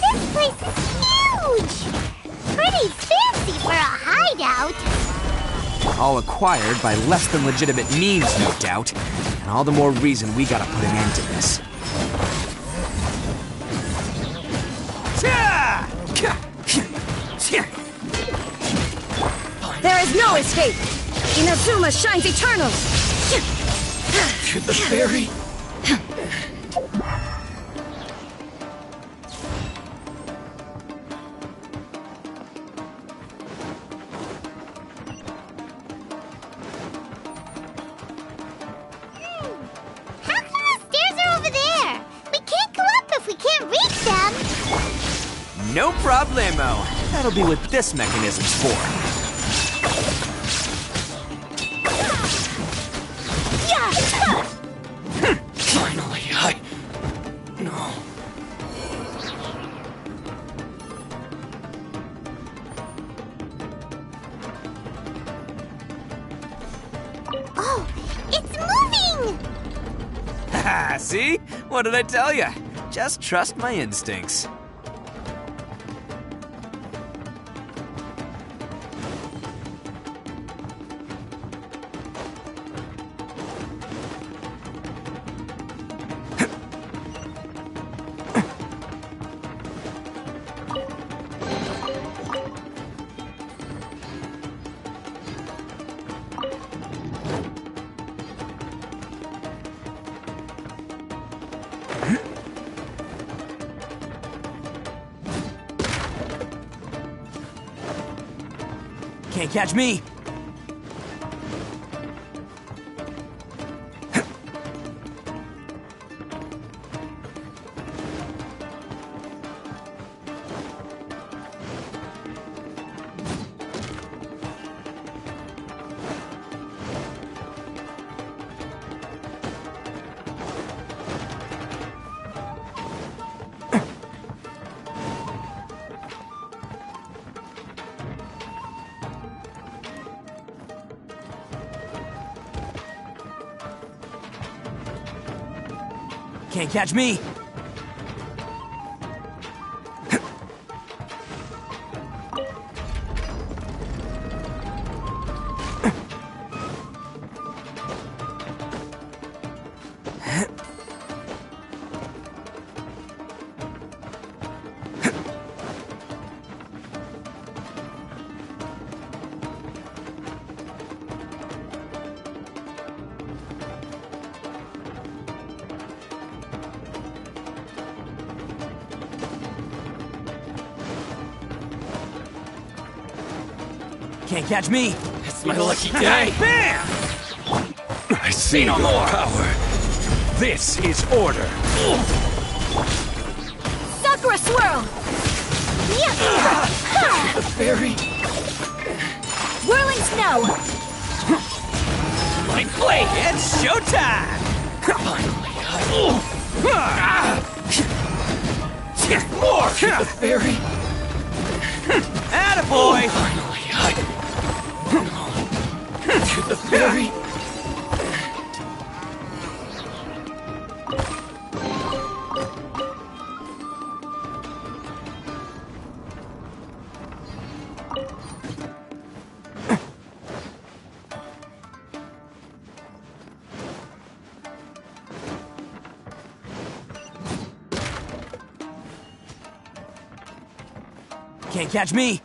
This place is huge! Pretty fancy for a hideout. All acquired by less than legitimate means, no doubt. And all the more reason we gotta put an end to this. There is no escape! Inazuma shines eternal! To the ferry. How come the stairs are over there? We can't go up if we can't reach them. No problemo. That'll be what this mechanism's for. Finally, No. Oh, it's moving! Haha, see? What did I tell you? Just trust my instincts. Can't catch me! Can't catch me! Can't catch me! It's my lucky day! Bam! I see no more power. This is order. Sakura Swirl! The ferry. Whirling Snow! My blade! It's showtime! Finally, more! The ferry. Attaboy! Finally, to the ferry. Can't catch me!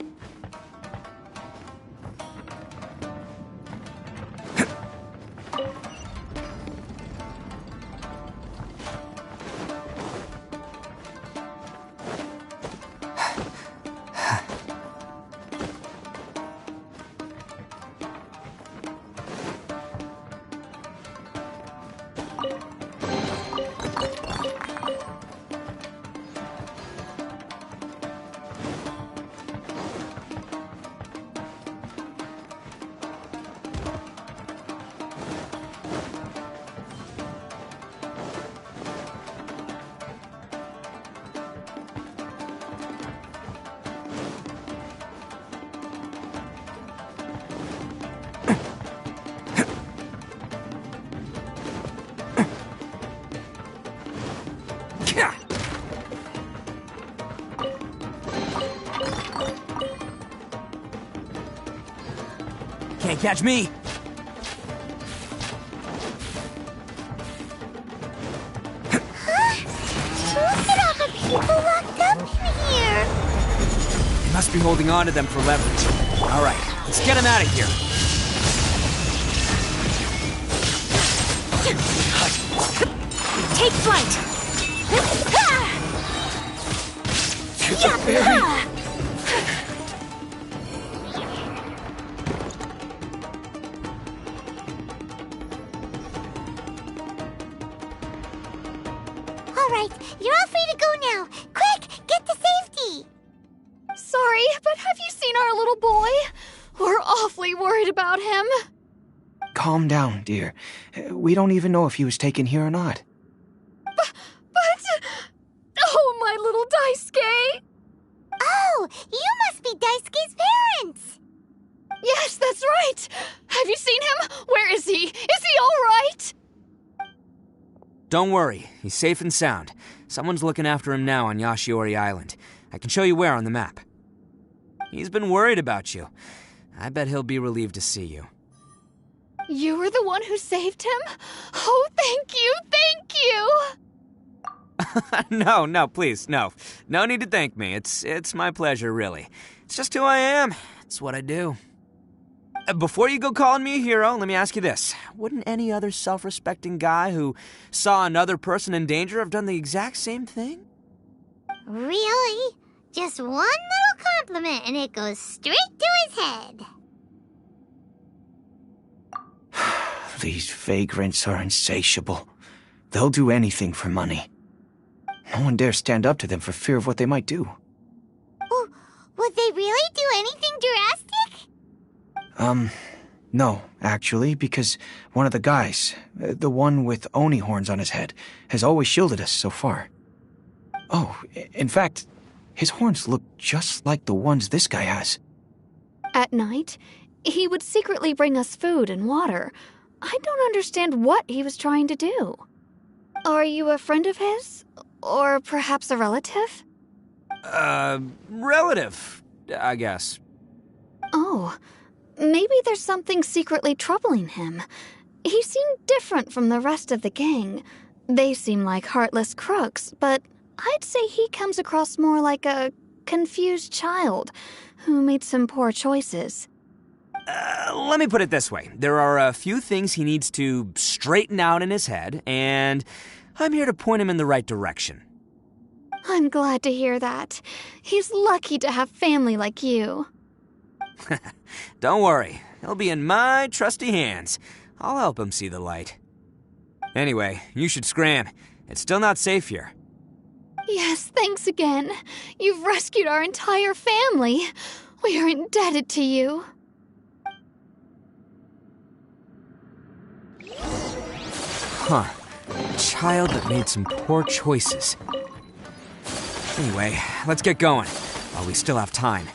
Can't catch me! Look at all the people locked up in here! They must be holding on to them for leverage. Alright, let's get them out of here. Take flight! Alright, you're all free to go now. Quick, get to safety! Sorry, but have you seen our little boy? We're awfully worried about him. Calm down, dear. We don't even know if he was taken here or not. But... Oh, my little Daisuke! Oh, you must be Daisuke's parents! Yes, that's right! Have you seen him? Where is he? Is he all right? Don't worry, he's safe and sound. Someone's looking after him now on Yashiori Island. I can show you where on the map. He's been worried about you. I bet he'll be relieved to see you. You were the one who saved him? Oh, thank you, thank you! No, please, no. No need to thank me. It's my pleasure, really. It's just who I am. It's what I do. Before you go calling me a hero, let me ask you this. Wouldn't any other self-respecting guy who saw another person in danger have done the exact same thing? Really? Just one little compliment and it goes straight to his head. These vagrants are insatiable. They'll do anything for money. No one dares stand up to them for fear of what they might do. Would they really do anything drastic? No, actually, because one of the guys, the one with Oni horns on his head, has always shielded us so far. Oh, in fact, his horns look just like the ones this guy has. At night, he would secretly bring us food and water. I don't understand what he was trying to do. Are you a friend of his? Or perhaps a relative? Relative, I guess. Oh, maybe there's something secretly troubling him. He seemed different from the rest of the gang. They seem like heartless crooks, but I'd say he comes across more like a confused child who made some poor choices. Let me put it this way. There are a few things he needs to straighten out in his head, and I'm here to point him in the right direction. I'm glad to hear that. He's lucky to have family like you. Don't worry. He'll be in my trusty hands. I'll help him see the light. Anyway, you should scram. It's still not safe here. Yes, thanks again. You've rescued our entire family. We are indebted to you. Huh. A child that made some poor choices. Anyway, let's get going, while we still have time.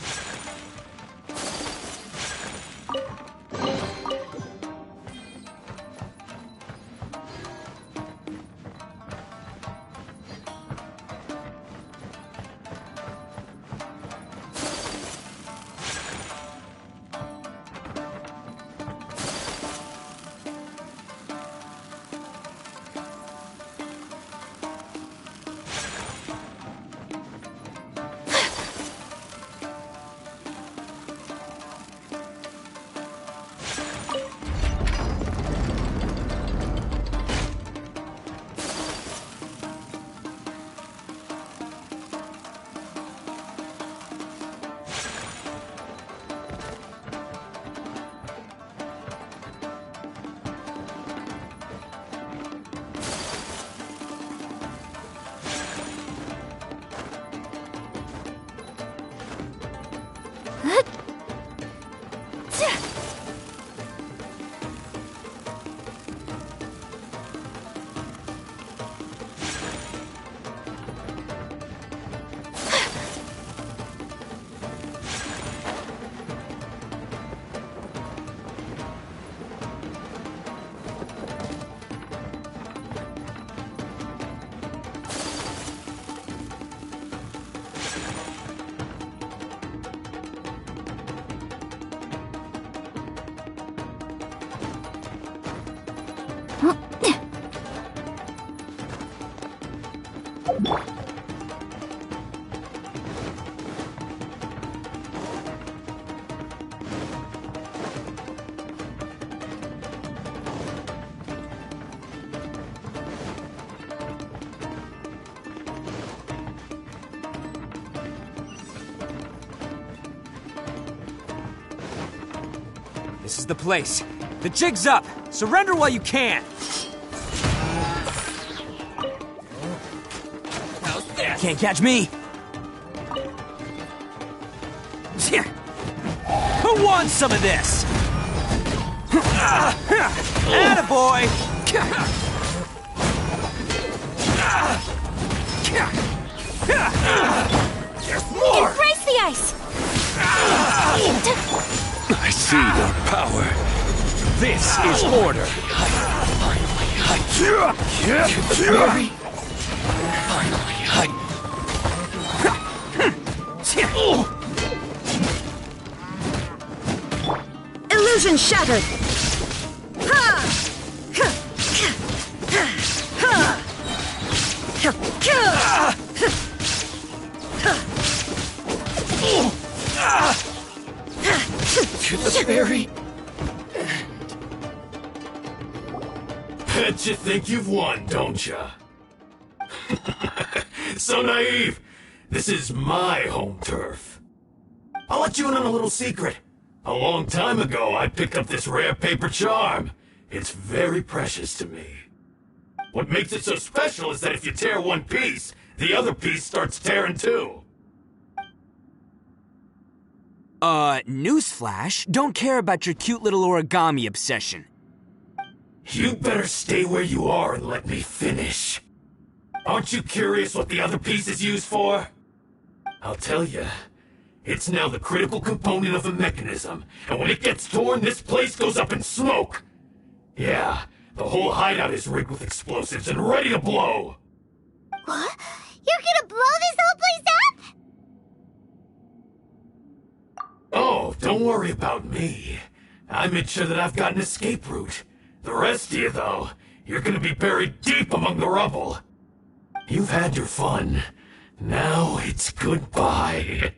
This is the place. The jig's up. Surrender while you can. Can't catch me. Who wants some of this? Attaboy! There's more! Embrace the ice! I see your power. This is order. Illusion shattered! To the very Bet you think you've won, don't ya? So naive. This is my home turf. I'll let you in on a little secret. A long time ago, I picked up this rare paper charm. It's very precious to me. What makes it so special is that if you tear one piece, the other piece starts tearing too. Newsflash, don't care about your cute little origami obsession. You better stay where you are and let me finish. Aren't you curious what the other piece is used for? I'll tell you. It's now the critical component of the mechanism, and when it gets torn, this place goes up in smoke. Yeah, the whole hideout is rigged with explosives and ready to blow. What? You're gonna blow this whole place up? Oh, don't worry about me. I made sure that I've got an escape route. The rest of you, though, you're gonna be buried deep among the rubble. You've had your fun. Now it's goodbye.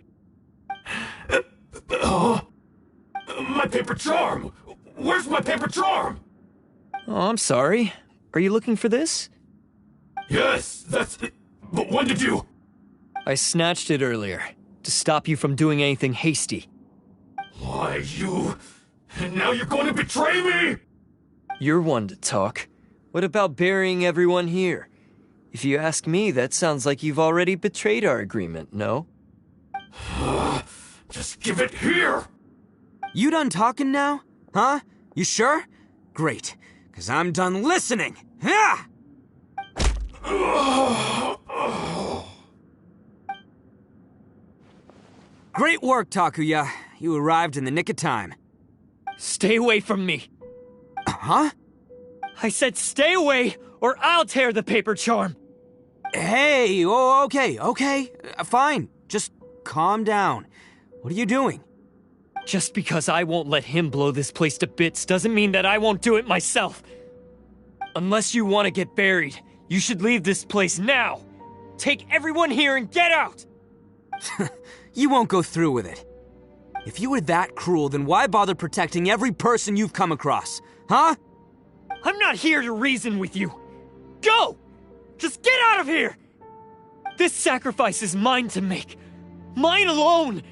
My paper charm! Where's my paper charm? Oh, I'm sorry. Are you looking for this? Yes, that's it. But when did you... I snatched it earlier, to stop you from doing anything hasty. Why, you... And now you're going to betray me? You're one to talk. What about burying everyone here? If you ask me, that sounds like you've already betrayed our agreement, no? Just give it here! You done talking now? Huh? You sure? Great, because I'm done listening! Ha! Great work, Takuya. You arrived in the nick of time. Stay away from me! Huh? I said stay away, or I'll tear the paper charm! Hey, okay. Fine. Just calm down. What are you doing? Just because I won't let him blow this place to bits doesn't mean that I won't do it myself. Unless you want to get buried, you should leave this place now. Take everyone here and get out! You won't go through with it. If you were that cruel, then why bother protecting every person you've come across? Huh? I'm not here to reason with you. Go! Just get out of here! This sacrifice is mine to make. Mine alone!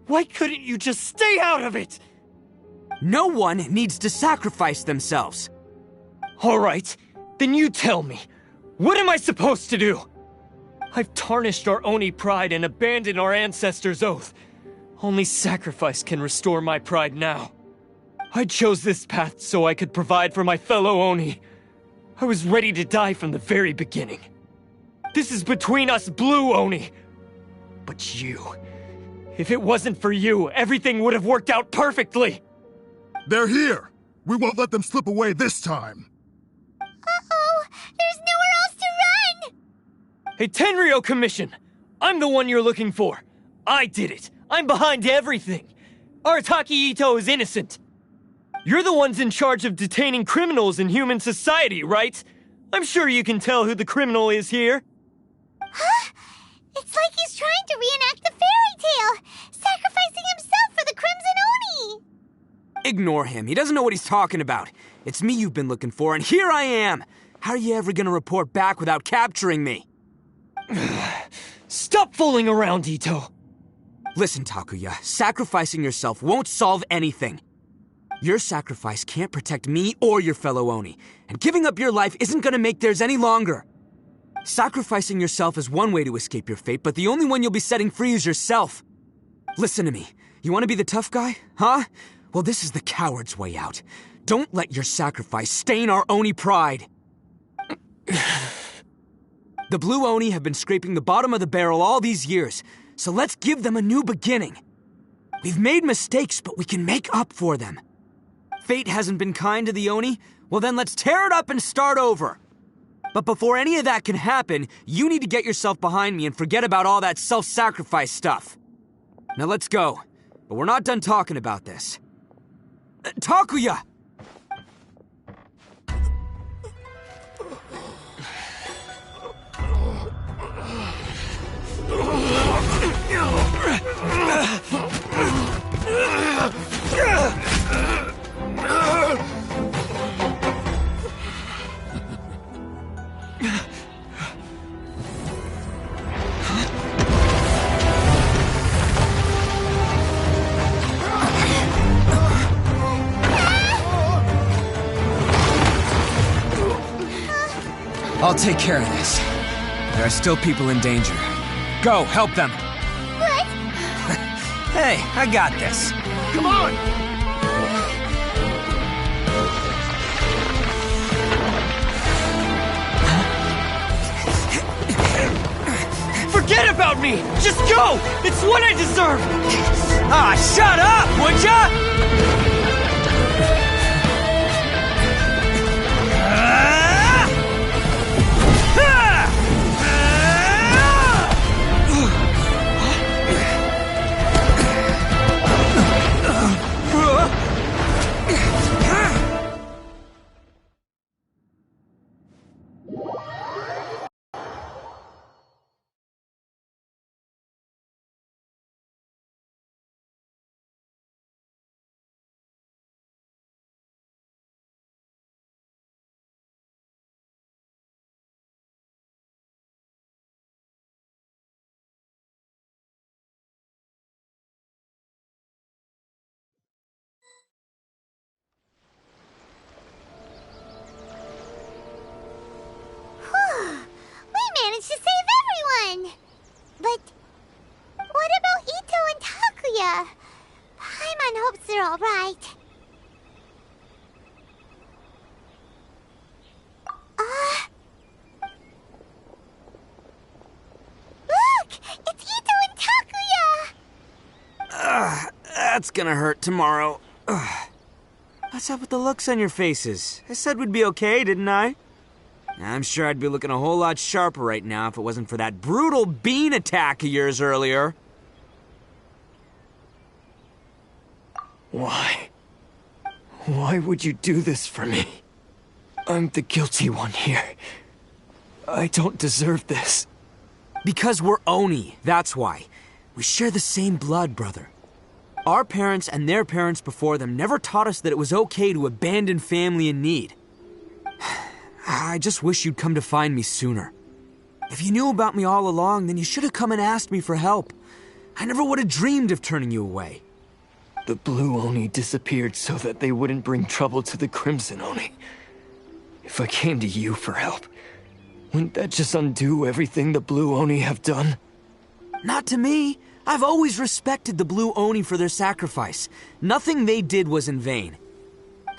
Why couldn't you just stay out of it? No one needs to sacrifice themselves. All right, then you tell me. What am I supposed to do? I've tarnished our Oni pride and abandoned our ancestors' oath. Only sacrifice can restore my pride now. I chose this path so I could provide for my fellow Oni. I was ready to die from the very beginning. This is between us blue Oni. But you... If it wasn't for you, everything would have worked out perfectly! They're here! We won't let them slip away this time! Uh-oh! There's nowhere else to run! Hey, Tenryo Commission! I'm the one you're looking for. I did it. I'm behind everything. Arataki Itto is innocent. You're the ones in charge of detaining criminals in human society, right? I'm sure you can tell who the criminal is here. Huh? It's like he's trying to reenact the fairy tale, sacrificing himself for the Crimson Oni! Ignore him. He doesn't know what he's talking about. It's me you've been looking for, and here I am! How are you ever gonna report back without capturing me? Stop fooling around, Itto! Listen, Takuya, sacrificing yourself won't solve anything. Your sacrifice can't protect me or your fellow Oni, and giving up your life isn't gonna make theirs any longer. Sacrificing yourself is one way to escape your fate, but the only one you'll be setting free is yourself. Listen to me. You want to be the tough guy? Huh? Well, this is the coward's way out. Don't let your sacrifice stain our Oni pride. The Blue Oni have been scraping the bottom of the barrel all these years, so let's give them a new beginning. We've made mistakes, but we can make up for them. Fate hasn't been kind to the Oni? Well then let's tear it up and start over. But before any of that can happen, you need to get yourself behind me and forget about all that self-sacrifice stuff. Now let's go. But we're not done talking about this. Takuya! I'll take care of this. There are still people in danger. Go, help them. What? Hey, I got this. Come on! Forget about me! Just go! It's what I deserve! Ah, shut up, would ya? We managed to save everyone! But what about Itto and Takuya? Paimon hopes they're alright. Look! It's Itto and Takuya! That's gonna hurt tomorrow. What's up with the looks on your faces? I said we'd be okay, didn't I? I'm sure I'd be looking a whole lot sharper right now if it wasn't for that brutal bean attack of yours earlier. Why? Why would you do this for me? I'm the guilty one here. I don't deserve this. Because we're Oni, that's why. We share the same blood, brother. Our parents and their parents before them never taught us that it was okay to abandon family in need. I just wish you'd come to find me sooner. If you knew about me all along, then you should have come and asked me for help. I never would have dreamed of turning you away. The Blue Oni disappeared so that they wouldn't bring trouble to the Crimson Oni. If I came to you for help, wouldn't that just undo everything the Blue Oni have done? Not to me. I've always respected the Blue Oni for their sacrifice. Nothing they did was in vain.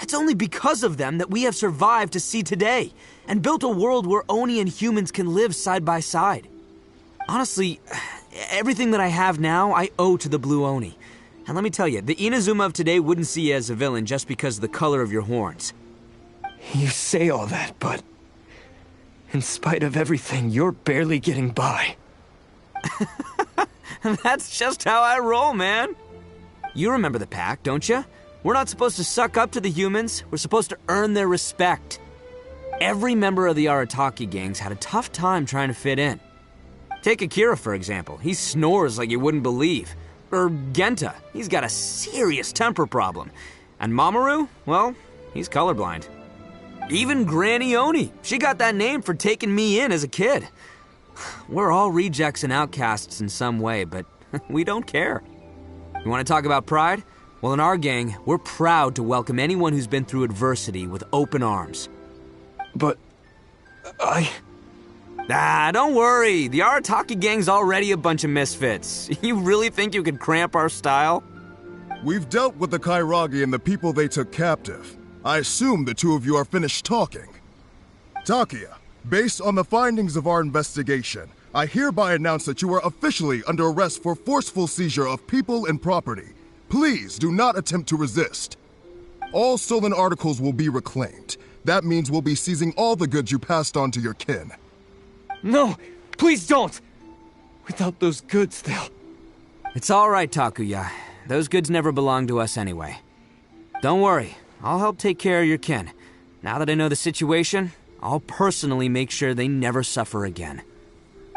It's only because of them that we have survived to see today, and built a world where Oni and humans can live side by side. Honestly, everything that I have now, I owe to the Blue Oni. And let me tell you, the Inazuma of today wouldn't see you as a villain just because of the color of your horns. You say all that, but in spite of everything, you're barely getting by. That's just how I roll, man. You remember the pact, don't you? We're not supposed to suck up to the humans. We're supposed to earn their respect. Every member of the Arataki gangs had a tough time trying to fit in. Take Akira, for example. He snores like you wouldn't believe. Or Genta. He's got a serious temper problem. And Mamoru, well, he's colorblind. Even Granny Oni. She got that name for taking me in as a kid. We're all rejects and outcasts in some way, but we don't care. You want to talk about pride? Well, in our gang, we're proud to welcome anyone who's been through adversity with open arms. But... don't worry. The Arataki gang's already a bunch of misfits. You really think you could cramp our style? We've dealt with the Kairagi and the people they took captive. I assume the two of you are finished talking. Takia, based on the findings of our investigation, I hereby announce that you are officially under arrest for forceful seizure of people and property. Please do not attempt to resist. All stolen articles will be reclaimed. That means we'll be seizing all the goods you passed on to your kin. No, please don't! Without those goods, they'll... It's all right, Takuya. Those goods never belonged to us anyway. Don't worry, I'll help take care of your kin. Now that I know the situation, I'll personally make sure they never suffer again.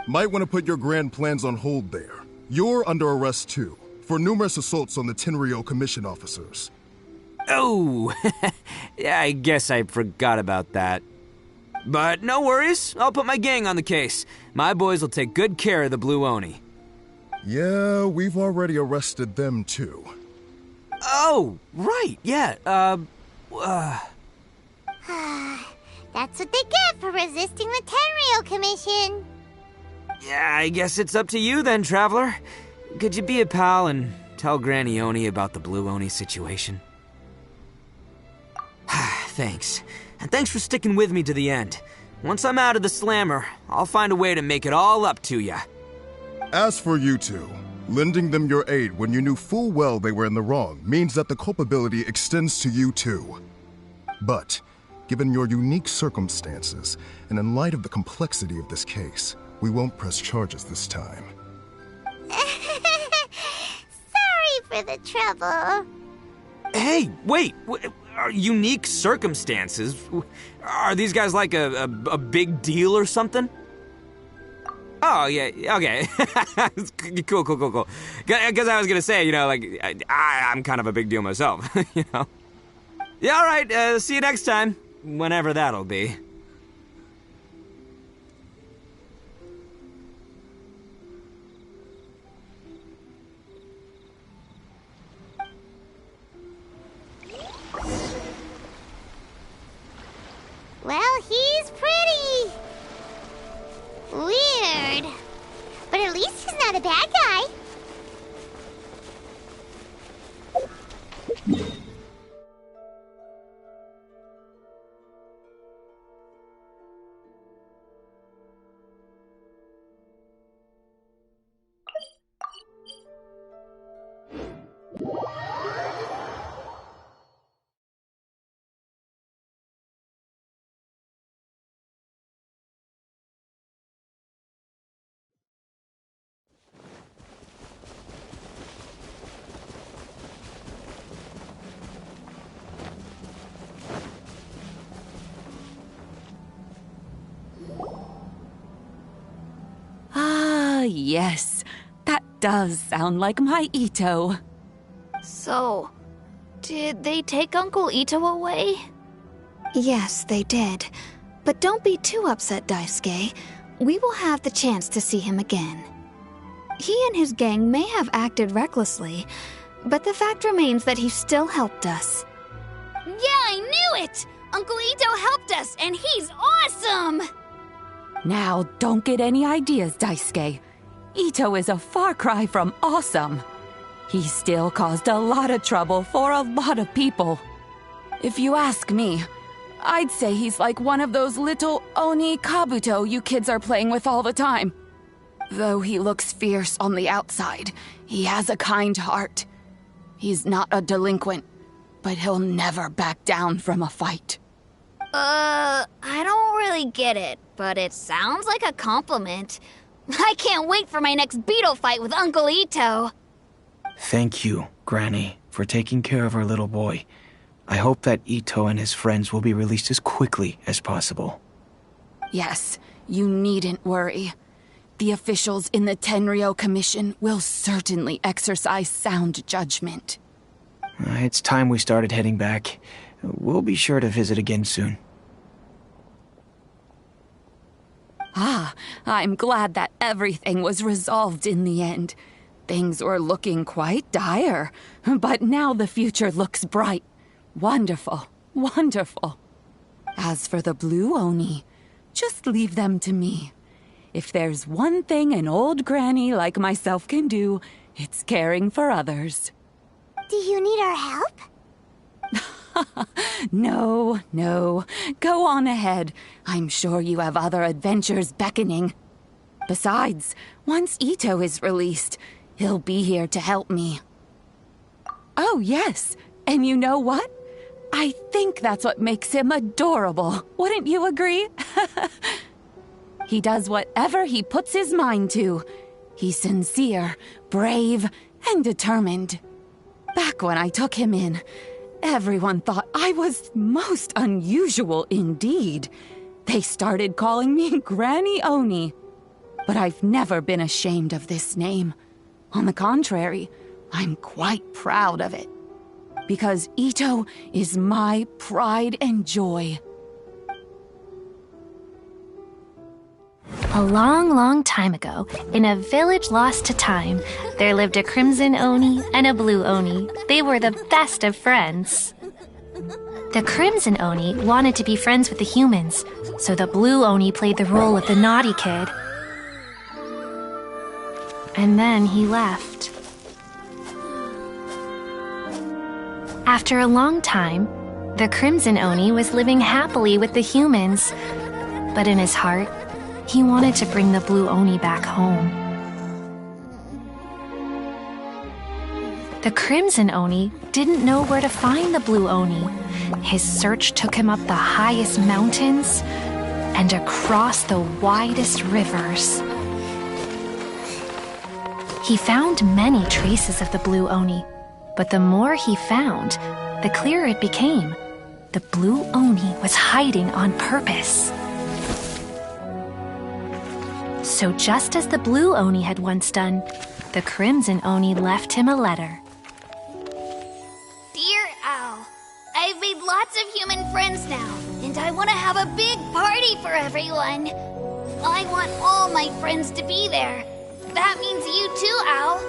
Might want to put your grand plans on hold there. You're under arrest too, for numerous assaults on the Tenryou Commission officers. Oh, yeah, I guess I forgot about that. But no worries, I'll put my gang on the case. My boys will take good care of the Blue Oni. Yeah, we've already arrested them too. Oh, right, yeah, That's what they get for resisting the Tenryou Commission. Yeah, I guess it's up to you then, Traveler. Could you be a pal and tell Granny Oni about the Blue Oni situation? Thanks. And thanks for sticking with me to the end. Once I'm out of the slammer, I'll find a way to make it all up to ya. As for you two, lending them your aid when you knew full well they were in the wrong means that the culpability extends to you too. But, given your unique circumstances, and in light of the complexity of this case, we won't press charges this time. Sorry for the trouble. Hey, wait! Unique circumstances? Are these guys like a big deal or something? Oh, yeah, okay. Cool. Because I was gonna say, I'm kind of a big deal myself, you know? Yeah, all right, see you next time. Whenever that'll be. Well, he's pretty. Weird. But at least he's not a bad guy. Yes, that does sound like my Itto. So, did they take Uncle Itto away? Yes, they did. But don't be too upset, Daisuke. We will have the chance to see him again. He and his gang may have acted recklessly, but the fact remains that he still helped us. Yeah, I knew it! Uncle Itto helped us, and he's awesome! Now, don't get any ideas, Daisuke. Itto is a far cry from awesome. He still caused a lot of trouble for a lot of people. If you ask me, I'd say he's like one of those little Oni Kabuto you kids are playing with all the time. Though he looks fierce on the outside, he has a kind heart. He's not a delinquent, but he'll never back down from a fight. I don't really get it, but it sounds like a compliment. I can't wait for my next beetle fight with Uncle Itto. Thank you, Granny, for taking care of our little boy. I hope that Itto and his friends will be released as quickly as possible. Yes, you needn't worry. The officials in the Tenryou Commission will certainly exercise sound judgment. It's time we started heading back. We'll be sure to visit again soon. Ah, I'm glad that everything was resolved in the end. Things were looking quite dire, but now the future looks bright. Wonderful, wonderful. As for the blue Oni, just leave them to me. If there's one thing an old granny like myself can do, it's caring for others. Do you need our help? No, no. Go on ahead. I'm sure you have other adventures beckoning. Besides, once Itto is released, he'll be here to help me. Oh, yes. And you know what? I think that's what makes him adorable. Wouldn't you agree? He does whatever he puts his mind to. He's sincere, brave, and determined. Back when I took him in, everyone thought I was most unusual indeed. They started calling me Granny Oni. But I've never been ashamed of this name. On the contrary, I'm quite proud of it. Because Itto is my pride and joy. A long, long time ago, in a village lost to time, there lived a crimson Oni and a blue Oni. They were the best of friends. The crimson Oni wanted to be friends with the humans, so the blue Oni played the role of the naughty kid. And then he left. After a long time, the crimson Oni was living happily with the humans, but in his heart, he wanted to bring the blue Oni back home. The crimson Oni didn't know where to find the blue Oni. His search took him up the highest mountains and across the widest rivers. He found many traces of the blue Oni, but the more he found, the clearer it became. The blue Oni was hiding on purpose. So just as the blue Oni had once done, the crimson Oni left him a letter. Dear Owl, I've made lots of human friends now, and I want to have a big party for everyone. I want all my friends to be there. That means you too, Owl.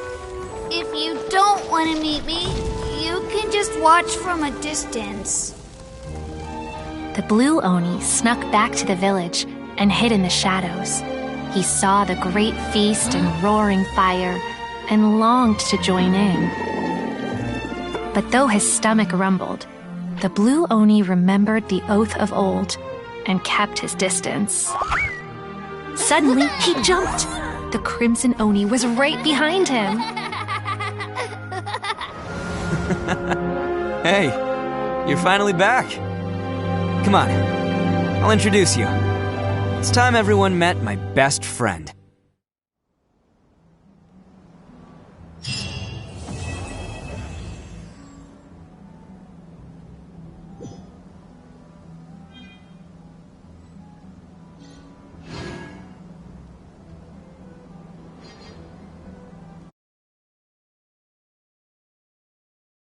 If you don't want to meet me, you can just watch from a distance. The blue Oni snuck back to the village and hid in the shadows. He saw the great feast and roaring fire and longed to join in. But though his stomach rumbled, the blue Oni remembered the oath of old and kept his distance. Suddenly, he jumped. The crimson Oni was right behind him. Hey, you're finally back. Come on, I'll introduce you. It's time everyone met my best friend.